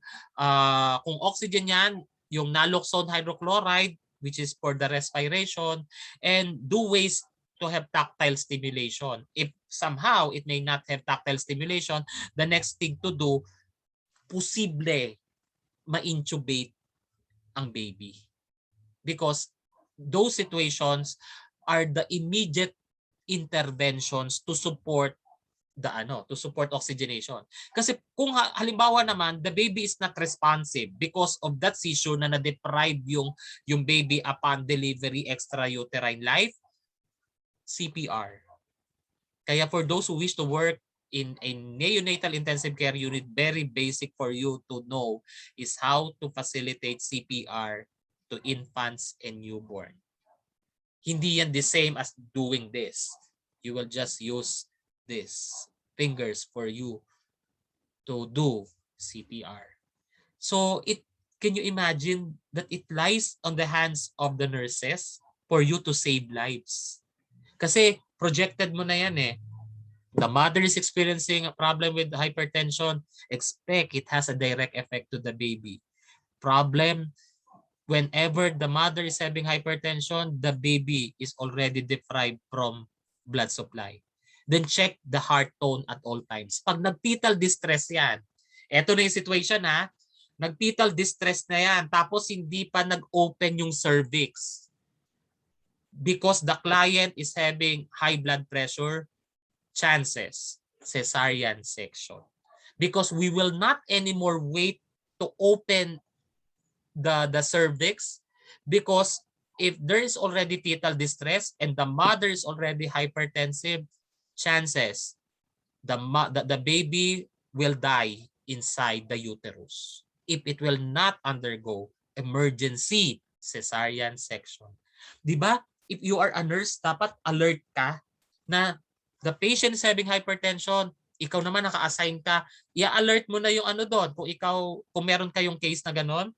A: kung oxygen yan, yung naloxone hydrochloride which is for the respiration, and do ways to have tactile stimulation. If somehow it may not have tactile stimulation, the next thing to do, posible ma-intubate ang baby. Because those situations are the immediate interventions to support oxygenation. Kasi kung halimbawa naman the baby is not responsive because of that seizure na na-deprive yung baby upon delivery extrauterine life, CPR. Kaya for those who wish to work in a neonatal intensive care unit, very basic for you to know is how to facilitate CPR to infants and newborn. Hindi yan the same as doing this. You will just use this fingers for you to do CPR. So can you imagine that it lies on the hands of the nurses for you to save lives? Kasi projected mo na yan eh. The mother is experiencing a problem with hypertension, expect it has a direct effect to the baby. Problem, whenever the mother is having hypertension, the baby is already deprived from blood supply. Then check the heart tone at all times. Pag nag-fetal distress yan, eto na yung situation ha, nag-fetal distress na yan, tapos hindi pa nag-open yung cervix because the client is having high blood pressure, chances, cesarean section. Because we will not anymore wait to open the cervix, because if there is already fetal distress and the mother is already hypertensive, chances the baby will die inside the uterus if it will not undergo emergency cesarean section. Di ba? If you are a nurse, dapat alert ka na the patient is having hypertension, ikaw naman naka-assign ka, i-alert mo na yung doon. Kung meron kayong case na ganon,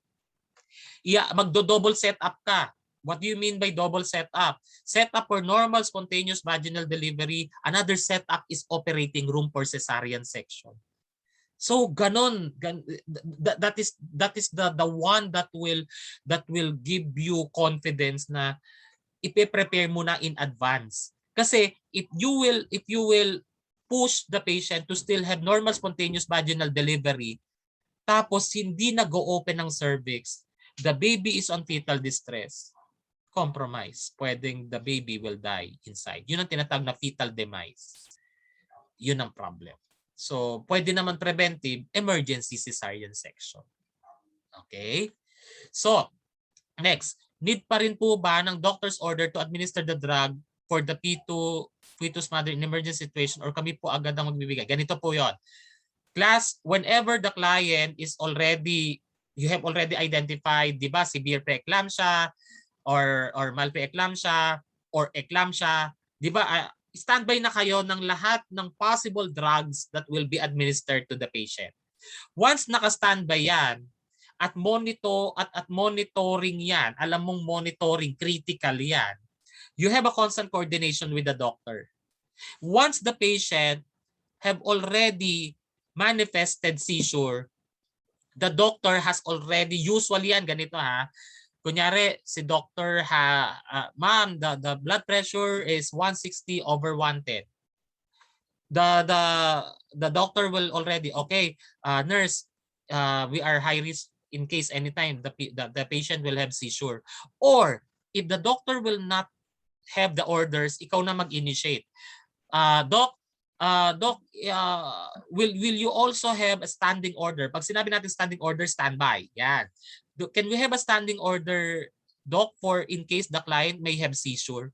A: magdo-double setup ka. What do you mean by double setup? Setup for normal spontaneous vaginal delivery. Another setup is operating room for cesarean section. So ganon, that is the one that will give you confidence na ipe-prepare mo na in advance. Kasi if you will push the patient to still have normal spontaneous vaginal delivery, tapos hindi nag-open ng cervix, the baby is on fetal distress, compromise. Pwedeng the baby will die inside. Yun ang tinatawag na fetal demise. Yun ang problem. So, pwede naman preventive, emergency cesarean section. Okay? So, next, need pa rin po ba ng doctor's order to administer the drug for the fetus mother in emergency situation or kami po agad ang magbibigay? Ganito po yon. Class, whenever the client is already, you have already identified, di ba, severe pre-eclampsia or mild pre-eclampsia or eclampsia, di ba, standby na kayo ng lahat ng possible drugs that will be administered to the patient. Once naka-standby yan, at monitoring yan, alam mong monitoring, critical yan, you have a constant coordination with the doctor. Once the patient have already manifested seizure, the doctor has already, usually yan, ganito ha, kunyari si doctor ma'am, the blood pressure is 160/110. The doctor will already, okay, nurse, we are high risk in case anytime the patient will have seizure. Or if the doctor will not have the orders, ikaw na mag-initiate. Doc, will you also have a standing order? Pag sinabi natin standing order, standby. Yan. Can we have a standing order, Doc, for in case the client may have seizure?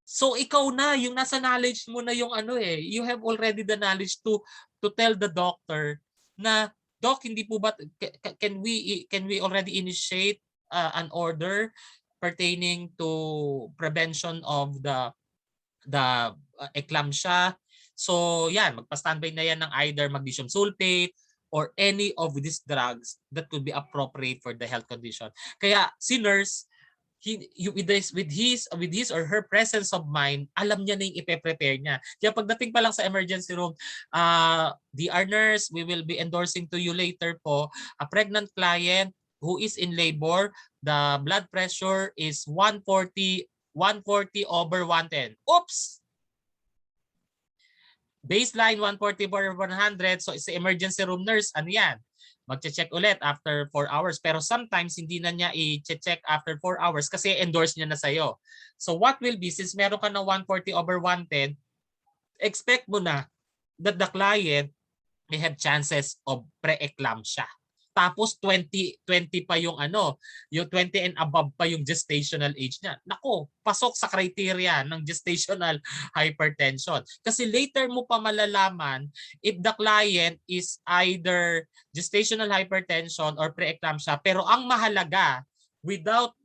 A: So ikaw na, yung nasa knowledge mo na yung you have already the knowledge to tell the doctor na, Doc, hindi po ba, can we already initiate an order pertaining to prevention of the eclampsia? So yan, magpa-standby na yan ng either magnesium sulfate or any of these drugs that could be appropriate for the health condition. Kaya si nurse, with his or her presence of mind, alam niya na yung ipe-prepare niya. Kaya pagdating pa lang sa emergency room, DR nurse, we will be endorsing to you later po, a pregnant client who is in labor, the blood pressure is 140/110. Oops! Baseline 140/100, so it's emergency room nurse, ano yan? Magche-check ulit after 4 hours. Pero sometimes hindi na niya i-check after 4 hours kasi endorse niya na sa'yo. So what will be, since meron ka na 140/110, expect mo na that the client may have chances of pre-eclampsia. Tapos 20 pa yung yung 20 and above pa yung gestational age niya. Nako, pasok sa criteria ng gestational hypertension. Kasi later mo pa malalaman if the client is either gestational hypertension or pre-eclampsia. Pero ang mahalaga, without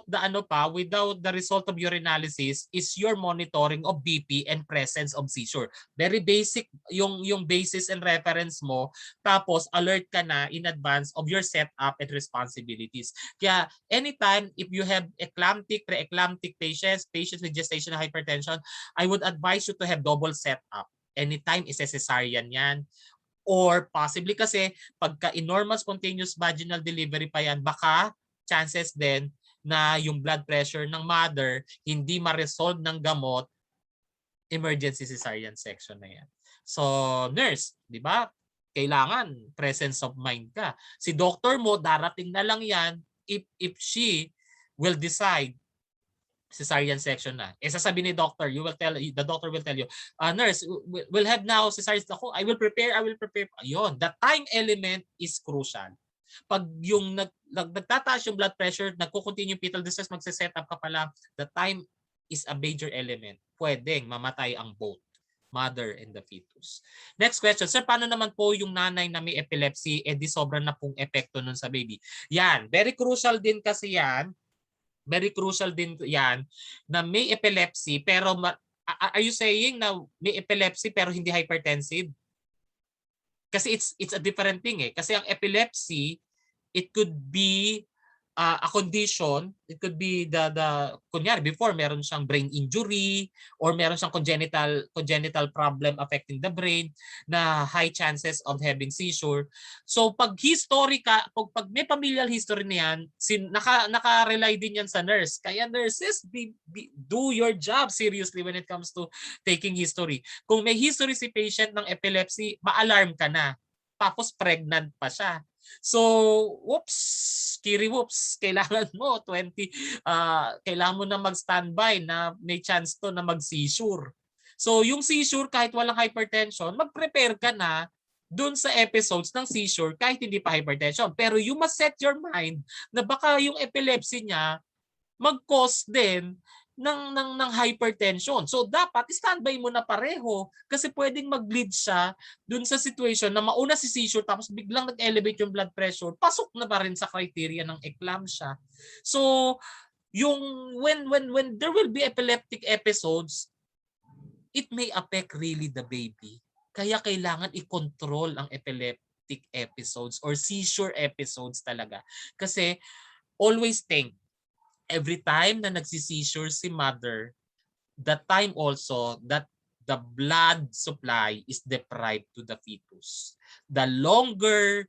A: the result of urinalysis is your monitoring of BP and presence of seizure. Very basic yung basis and reference mo, tapos alert ka na in advance of your setup and responsibilities. Kaya anytime if you have eclamptic, pre-eclamptic patients with gestational hypertension, I would advise you to have double setup. Anytime is cesarean yan. Or possibly kasi pagka in normal spontaneous vaginal delivery pa yan, baka chances din na yung blood pressure ng mother hindi ma-resolve ng gamot, emergency cesarean section na yan. So nurse, di ba? Kailangan presence of mind ka. Si doctor mo, darating na lang yan if she will decide cesarean section na. Sasabihin ni doctor, the doctor will tell you, nurse, we'll have now cesarean. Ako, I will prepare. Ayun, the time element is crucial. Pag yung nagtataas yung blood pressure, nagko-continue fetal distress, magse-set up ka pa lang, the time is a major element. Pwedeng mamatay ang both mother and the fetus. Next question, sir, paano naman po yung nanay na may epilepsy, di sobrang na pong epekto nun sa baby? Yan, very crucial din kasi yan. Very crucial din yan na may epilepsy, pero are you saying na may epilepsy pero hindi hypertensive? Kasi it's a different thing eh. Kasi ang epilepsy, it could be a condition, it could be kunyari before meron siyang brain injury or meron siyang congenital problem affecting the brain na high chances of having seizure. So pag history ka, pag may familial history na yan, naka-rely din yan sa nurse. Kaya nurses, do your job seriously when it comes to taking history. Kung may history si patient ng epilepsy, ma-alarm ka na. tapos pregnant pa siya. So, whoops, kiri whoops, kailangan mo kailangan mo na mag-standby na may chance to na mag-seizure. So, yung seizure kahit walang hypertension, mag-prepare ka na dun sa episodes ng seizure kahit hindi pa hypertension. Pero you must set your mind na baka yung epilepsy niya mag-cause din ng hypertension. So dapat standby mo na pareho kasi pwedeng mag-lead siya dun sa situation na mauna si seizure tapos biglang nag-elevate yung blood pressure, pasok na ba rin sa criteria ng eclampsia. So yung when there will be epileptic episodes, it may affect really the baby. Kaya kailangan i-control ang epileptic episodes or seizure episodes talaga. Kasi always think, every time na nagsi-seizure si mother, that time also that the blood supply is deprived to the fetus. The longer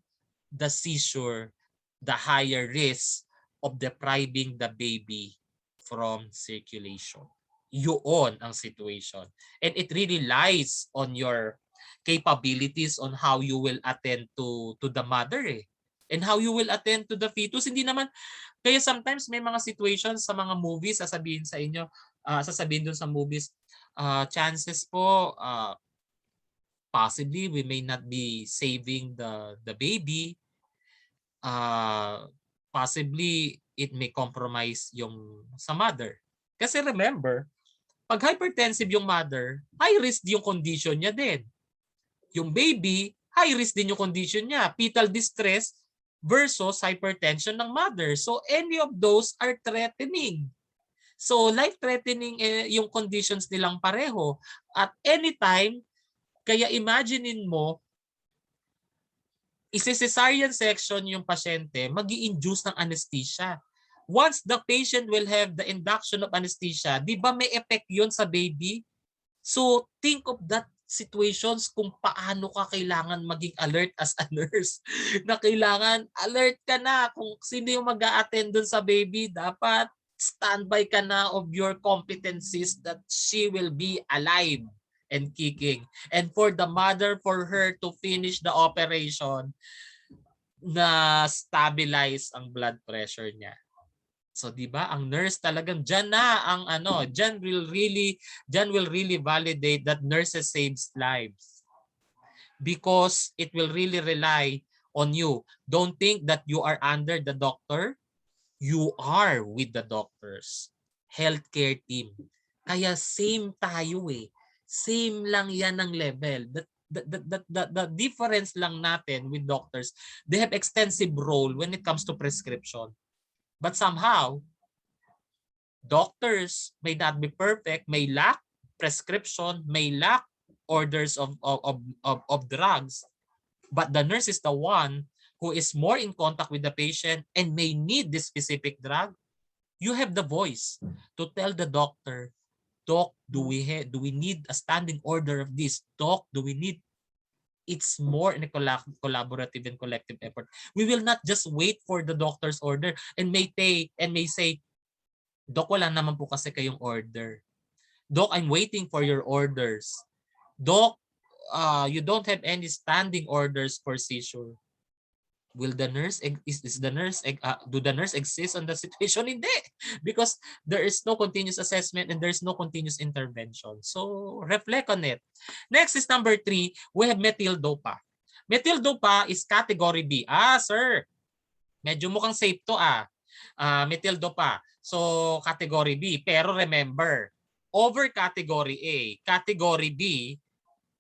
A: the seizure, the higher risk of depriving the baby from circulation. Yun ang situation. And it really lies on your capabilities on how you will attend to the mother and how you will attend to the fetus. Hindi naman kaya sometimes may mga situations sa mga movies sasabihin sa inyo, sasabihin doon sa movies, chances po possibly we may not be saving the baby. Possibly it may compromise yung sa mother. Kasi remember, pag hypertensive yung mother, high risk yung condition niya din. Yung baby, high risk din yung condition niya. Fetal distress versus hypertension ng mother. So any of those are threatening. So life-threatening yung conditions nilang pareho. At anytime, kaya imaginein mo, isi-cesarean section yung pasyente, magi-induce ng anesthesia. Once the patient will have the induction of anesthesia, di ba may effect yun sa baby? So think of that situations kung paano ka kailangan maging alert as a nurse. Na kailangan alert ka na kung sino yung mag-a-attend dun sa baby. Dapat standby ka na of your competencies that she will be alive and kicking. And for the mother, for her to finish the operation na stabilize ang blood pressure niya. So 'di ba, ang nurse talagang diyan na ang diyan will really validate that nurses saves lives. Because it will really rely on you. Don't think that you are under the doctor. You are with the doctors. Healthcare team. Kaya same tayo Same lang 'yan ang level. The difference lang natin with doctors, they have extensive role when it comes to prescription. But somehow, doctors may not be perfect, may lack prescription, may lack orders of drugs, but the nurse is the one who is more in contact with the patient and may need this specific drug. You have the voice to tell the doctor, Doc, do we need a standing order of this? Doc, do we need? It's more in a collaborative and collective effort. We will not just wait for the doctor's order and may say, Doc, wala naman po kasi kayong order. Doc, I'm waiting for your orders. Doc, you don't have any standing orders for seizure. Will the nurse do the nurse exist on the situation? Hindi, because there is no continuous assessment and there is no continuous intervention. So reflect on it. Next is number 3. We have methyl dopa. Methyl dopa is category B. Sir, medyo mukhang safe to methyl dopa. So category B. Pero remember, over category A, category B,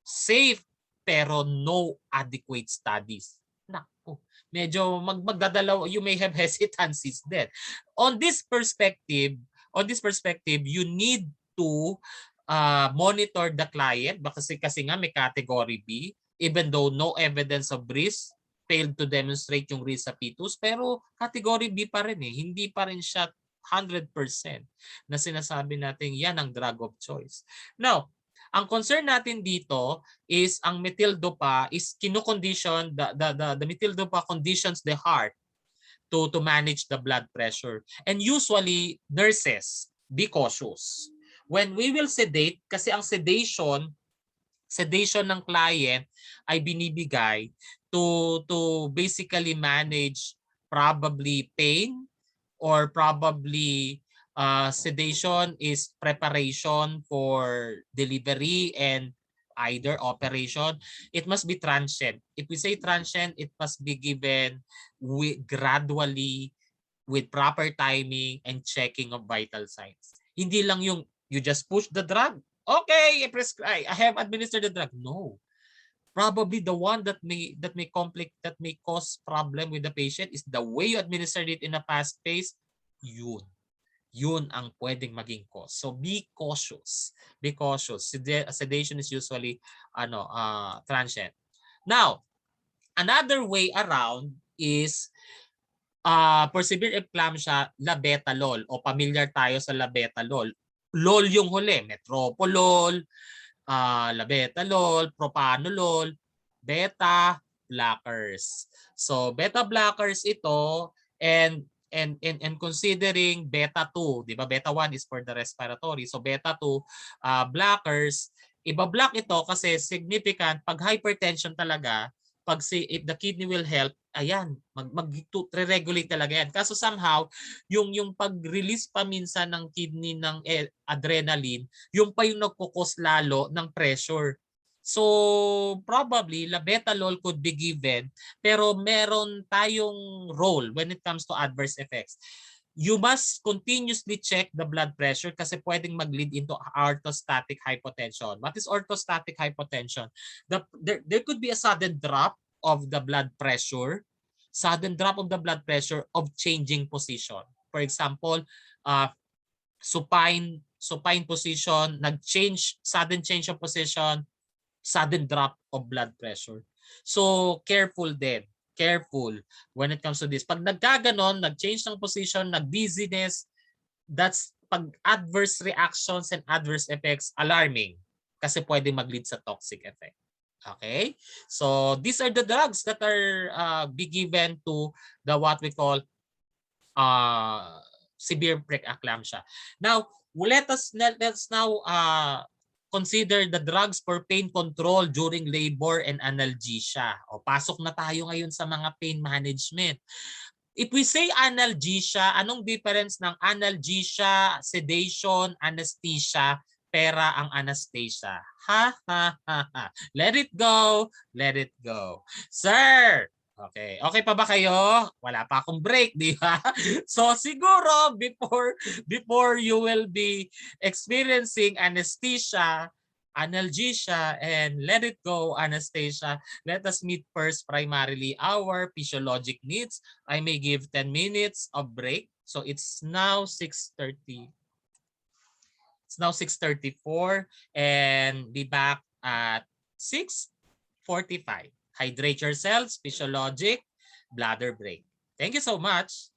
A: safe pero no adequate studies. Naku, medyo magdadalaw, you may have hesitancies there. On this perspective, you need to monitor the client kasi nga may category B, even though no evidence of risk, failed to demonstrate yung risk sa fetus, pero category B pa rin hindi pa rin siya 100% na sinasabi natin yan ang drug of choice. Now, ang concern natin dito is ang methyl dopa is kino-condition, the methyl dopa conditions the heart to manage the blood pressure. And usually, nurses, be cautious. When we will sedate, kasi ang sedation sedation ng client ay binibigay to basically manage probably pain, or probably sedation is preparation for delivery and either operation. It must be transient. If we say transient, it must be given gradually, with proper timing and checking of vital signs. Hindi lang yung you just push the drug. Okay, I have administered the drug. No. Probably the one that may cause problem with the patient is the way you administered it in a fast pace. Yun ang pwedeng maging cause. So be cautious. Be cautious. Sedation is usually transient. Now, another way around is for severe eclampsia, labetalol, o familiar tayo sa labetalol. LOL yung huli, metropolol, labetalol, propanolol, beta blockers. So beta blockers ito, and considering beta 2, 'di ba? Beta 1 is for the respiratory. So beta 2 blockers, iba-block ito kasi significant pag hypertension talaga, pag if the kidney will help, ayan, mag-regulate talaga yan. Kaso somehow, yung pag-release pa minsan ng kidney ng adrenaline, yung pa yung nagkukos lalo ng pressure. So probably labetalol could be given, pero meron tayong role when it comes to adverse effects. You must continuously check the blood pressure kasi pwedeng mag-lead into orthostatic hypotension. What is orthostatic hypotension? There could be a sudden drop of the blood pressure, of changing position. For example, supine position, sudden change of position, sudden drop of blood pressure. So careful din. Careful when it comes to this. Pag nagkaganon, nag-change ng position, nag-dizziness, that's pag adverse reactions and adverse effects, alarming. Kasi pwede mag-lead sa toxic effect. Okay? So these are the drugs that are be given to the what we call severe pre-eclampsia. Now, let's now consider the drugs for pain control during labor and analgesia. O pasok na tayo ngayon sa mga pain management. If we say analgesia, anong difference ng analgesia, sedation, anesthesia, pera ang anesthesia? Ha ha ha ha. Let it go, let it go. Sir, okay. Okay pa ba kayo? Wala pa akong break, di ba? So siguro before you will be experiencing anesthesia, analgesia, and let it go anesthesia, let us meet first primarily our physiologic needs. I may give 10 minutes of break. So it's now 6:30. It's now 6:34 and be back at 6:45. Hydrate yourselves, physiologic, bladder break. Thank you so much.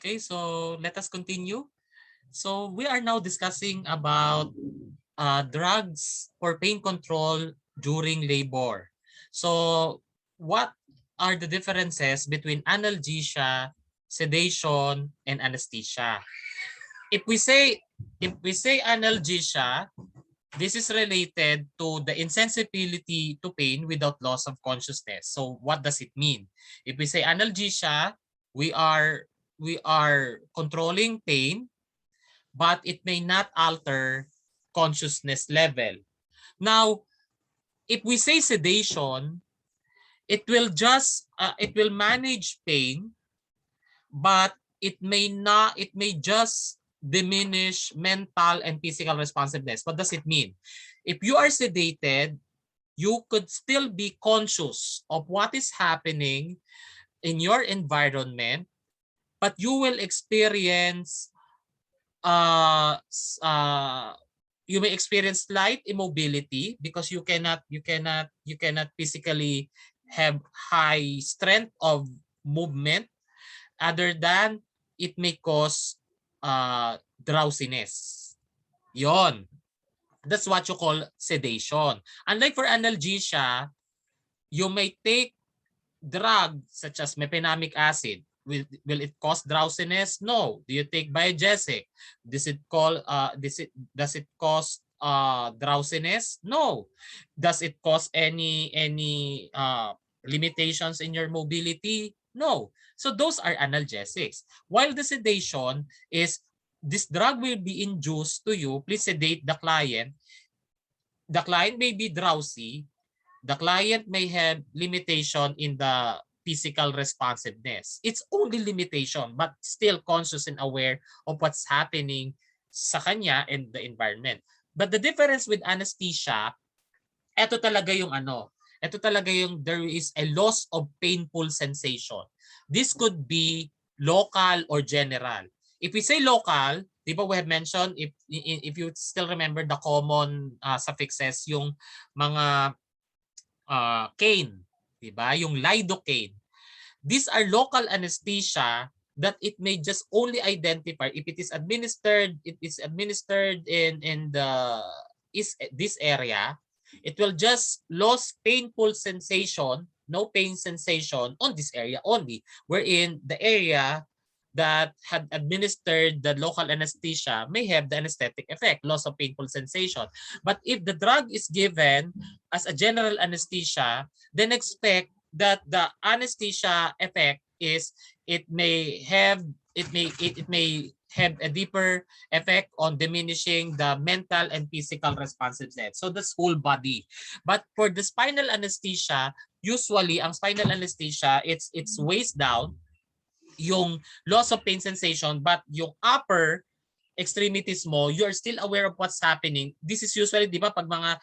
A: Okay, so let us continue. So we are now discussing about drugs for pain control during labor. So what are the differences between analgesia, sedation, and anesthesia? If we say analgesia, this is related to the insensibility to pain without loss of consciousness. So what does it mean? If we say analgesia, we are controlling pain, but it may not alter consciousness level. Now, if we say sedation, it will manage pain, but it may just diminish mental and physical responsiveness. What does it mean? If you are sedated, you could still be conscious of what is happening in your environment, but you will experience you may experience slight immobility because you cannot physically have high strength of movement. Other than it may cause drowsiness. Yon. That's what you call sedation. Unlike for analgesia, you may take drugs such as mefenamic acid. Will it cause drowsiness? No. Do you take biogesic? Does it cause drowsiness? No. Does it cause any limitations in your mobility? No. So those are analgesics. While the sedation is this drug will be induced to you. Please sedate the client. The client may be drowsy. The client may have limitation in the physical responsiveness. It's only limitation, but still conscious and aware of what's happening sa kanya and the environment. But the difference with anesthesia, ito talaga yung there is a loss of painful sensation. This could be local or general. If we say local, di ba we have mentioned, if you still remember the common suffixes, yung mga cane, di ba? Yung lidocaine. These are local anesthesia that it may just only identify if it is administered in this area. It will just lose painful sensation, no pain sensation on this area only, wherein the area that had administered the local anesthesia may have the anesthetic effect, loss of painful sensation. But if the drug is given as a general anesthesia, then expect that the anesthesia effect is it may have a deeper effect on diminishing the mental and physical responsiveness. So that's whole body. But for the spinal anesthesia, usually ang spinal anesthesia, it's waist down, yung loss of pain sensation, but yung upper extremities mo, you're still aware of what's happening. This is usually, di ba, pag mga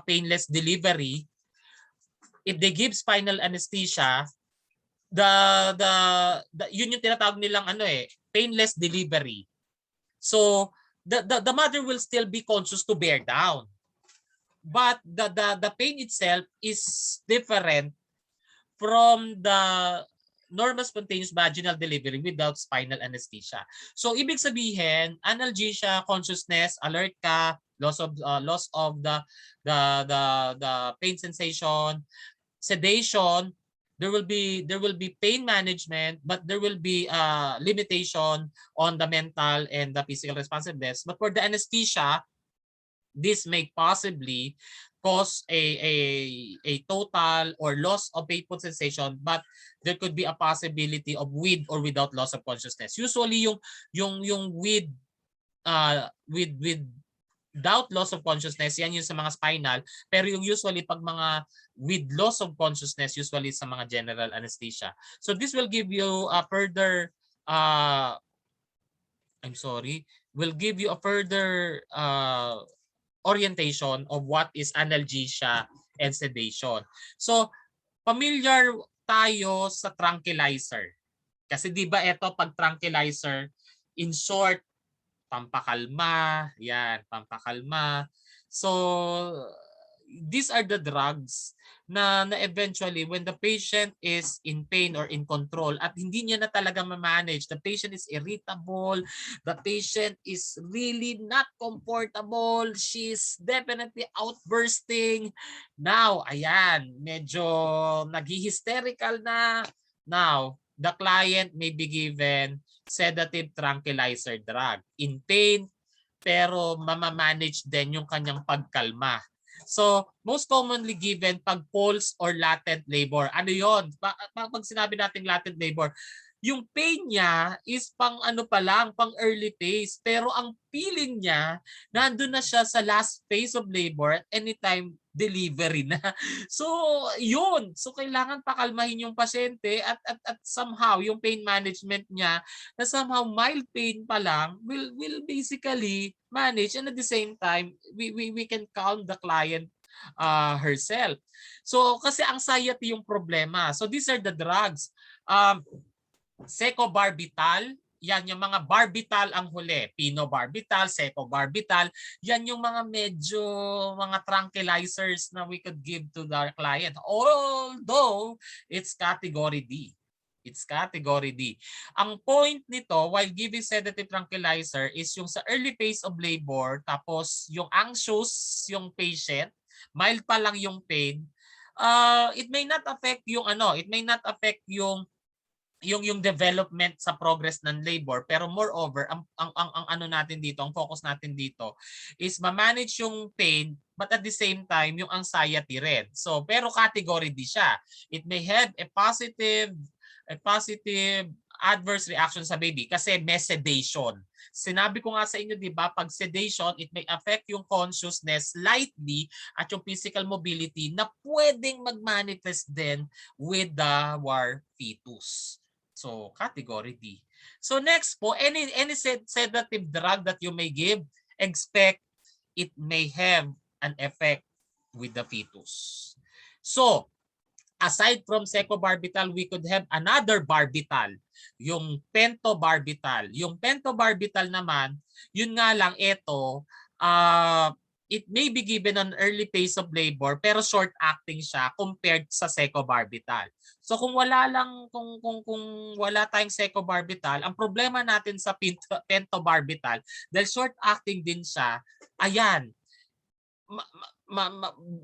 A: painless delivery, if they give spinal anesthesia, yun yung tinatawag nilang painless delivery. So the mother will still be conscious to bear down. But the pain itself is different from the normal spontaneous vaginal delivery without spinal anesthesia. So ibig sabihin, analgesia, consciousness, alert ka, loss of the pain sensation, sedation, there will be pain management, but there will be limitation on the mental and the physical responsiveness. But for the anesthesia, this may possibly cause a total or loss of painful sensation, but there could be a possibility of with or without loss of consciousness. Usually yung without loss of consciousness, yan yung sa mga spinal, pero yung usually pag mga with loss of consciousness, usually sa mga general anesthesia. So this will give you a further will give you a further orientation of what is analgesia and sedation. So, familiar tayo sa tranquilizer. Kasi di ba ito pag tranquilizer, in short, pampakalma, yan, pampakalma. So, these are the drugs na eventually when the patient is in pain or in control at hindi niya na talaga ma-manage, the patient is irritable, the patient is really not comfortable, she's definitely outbursting. Now, ayan, medyo naghi-hysterical na. Now, the client may be given sedative tranquilizer drug in pain, pero mamamanage din yung kanyang pagkalma. So, most commonly given pag pulse or latent labor. Ano yon? Pag sinabi natin latent labor, yung pain niya is pang ano pa lang, pang early phase. Pero ang feeling niya, nandun na siya sa last phase of labor at anytime delivery na. So, yun. So, kailangan pakalmahin yung pasyente at somehow yung pain management niya na somehow mild pain pa lang will basically manage, and at the same time we can calm the client herself. So kasi anxiety yung problema. So these are the drugs. Secobarbital, yan yung mga barbital ang huli. Phenobarbital, secobarbital, yan yung mga medyo mga tranquilizers na we could give to the client. Although it's category D. It's category D. Ang point nito while giving sedative tranquilizer is yung sa early phase of labor, tapos yung anxious yung patient, mild pa lang yung pain, it may not affect yung it may not affect yung development sa progress ng labor, pero moreover ang ano natin dito, ang focus natin dito is ma-manage yung pain but at the same time yung anxiety rin. So pero category D siya. It may have a positive adverse reaction sa baby kasi may sedation. Sinabi ko nga sa inyo, di ba, pag sedation, it may affect yung consciousness slightly at yung physical mobility na pwedeng mag-manifest din with the fetus. So, category D. So next po, any sedative drug that you may give, expect it may have an effect with the fetus. So, aside from secobarbital, we could have another barbital, yung pentobarbital. Yung pentobarbital naman, yun nga lang ito, it may be given on early phase of labor pero short acting siya compared sa secobarbital. So kung wala lang kung wala tayong secobarbital, ang problema natin sa pentobarbital dahil short acting din siya, ayan,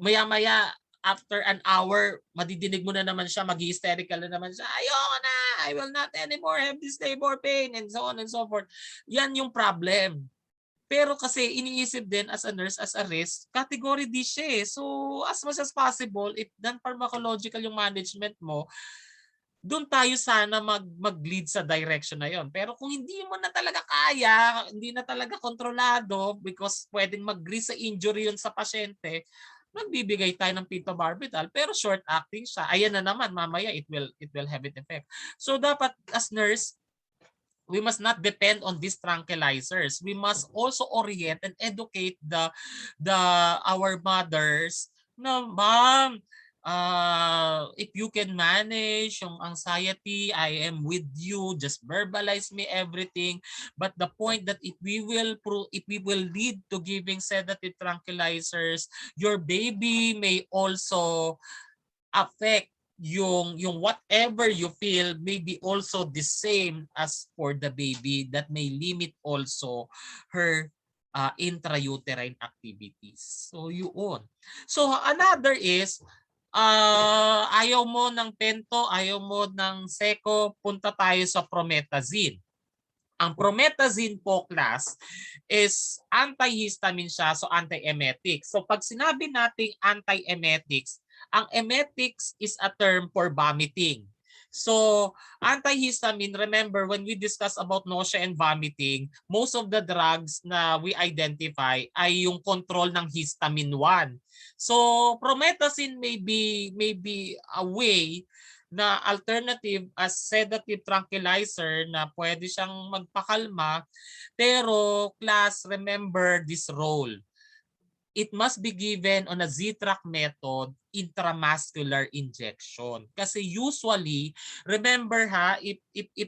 A: maya-maya after an hour, madidinig mo na naman siya, mag-hysterical na naman siya, ayoko na, I will not anymore have this labor pain, and so on and so forth. Yan yung problem. Pero kasi iniisip din as a nurse, as a risk, category D siya eh. So as much as possible, if non-pharmacological yung management mo, doon tayo sana mag-lead sa direction na yon. Pero kung hindi mo na talaga kaya, hindi na talaga kontrolado because pwedeng mag-risk sa injury yun sa pasyente, magbibigay tayo ng pentobarbital pero short acting siya. Ayan na naman, mamaya it will have an effect. So dapat as nurse, we must not depend on these tranquilizers. We must also orient and educate our mothers na, ma'am, if you can manage yung anxiety, I am with you. Just verbalize me everything. But the point that if we will lead to giving sedative tranquilizers, your baby may also affect yung whatever you feel may be also the same as for the baby, that may limit also her intrauterine activities. So yun. So another is ayaw mo ng pento, ayaw mo ng seco, punta tayo sa promethazine. Ang promethazine po, class, is antihistamine siya, so anti-emetic. So pag sinabi nating anti-emetics, ang emetics is a term for vomiting. So antihistamine, remember when we discuss about nausea and vomiting, most of the drugs na we identify ay yung control ng histamine 1. So promethazine may be a way na alternative as sedative tranquilizer na pwede siyang magpakalma, pero class, remember this role. It must be given on a Z-track method, intramuscular injection. Kasi usually, remember ha, if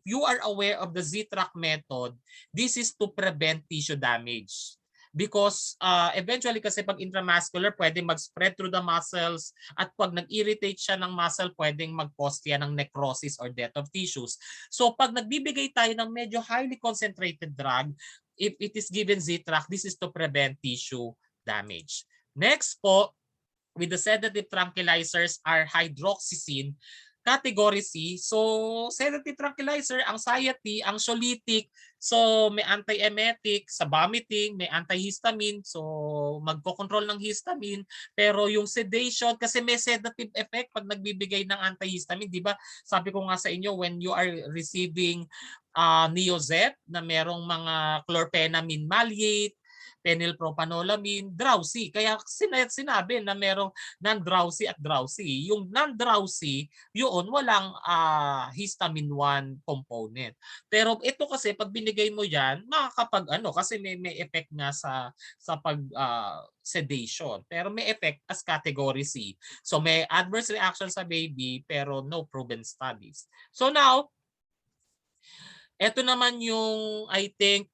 A: you are aware of the Z-track method, this is to prevent tissue damage. because eventually kasi pag intramuscular pwede mag-spread through the muscles at pag nag-irritate siya ng muscle pwedeng mag-cause yan ng necrosis or death of tissues. So pag nagbibigay tayo ng medyo highly concentrated drug, if it is given Z-track, this is to prevent tissue damage. Next po, with the sedative tranquilizers are hydroxyzine, category C. So, sedative tranquilizer, anxiety, anxiolytic, so may anti-emetic, sa vomiting, may antihistamine, so magko-control ng histamine, pero yung sedation, kasi may sedative effect pag nagbibigay ng antihistamine, di ba? Sabi ko nga sa inyo, when you are receiving Neozet na merong mga chlorpheniramine maleate, phenylpropanolamine, drowsy. Kaya sinabi na merong non-drowsy at drowsy. Yung non-drowsy, yun walang histamine 1 component. Pero ito kasi pag binigay mo yan, makakapag kasi may effect nga sa pag sedation. Pero may effect as category C. So may adverse reaction sa baby pero no proven studies. So now, ito naman yung I think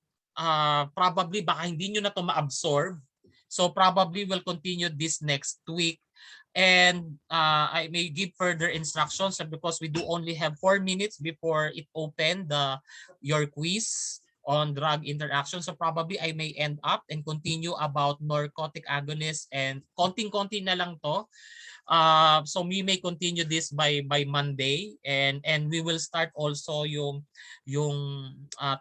A: probably baka hindi nyo na to ma-absorb. So probably we'll continue this next week. And I may give further instructions because we do only have 4 minutes before it open your quiz on drug interaction. So probably I may end up and continue about narcotic agonists and konting-konti na lang to. So we may continue this by Monday and we will start also yung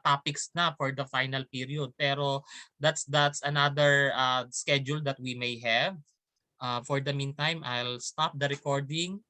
A: topics na for the final period. Pero that's another schedule that we may have. For the meantime, I'll stop the recording.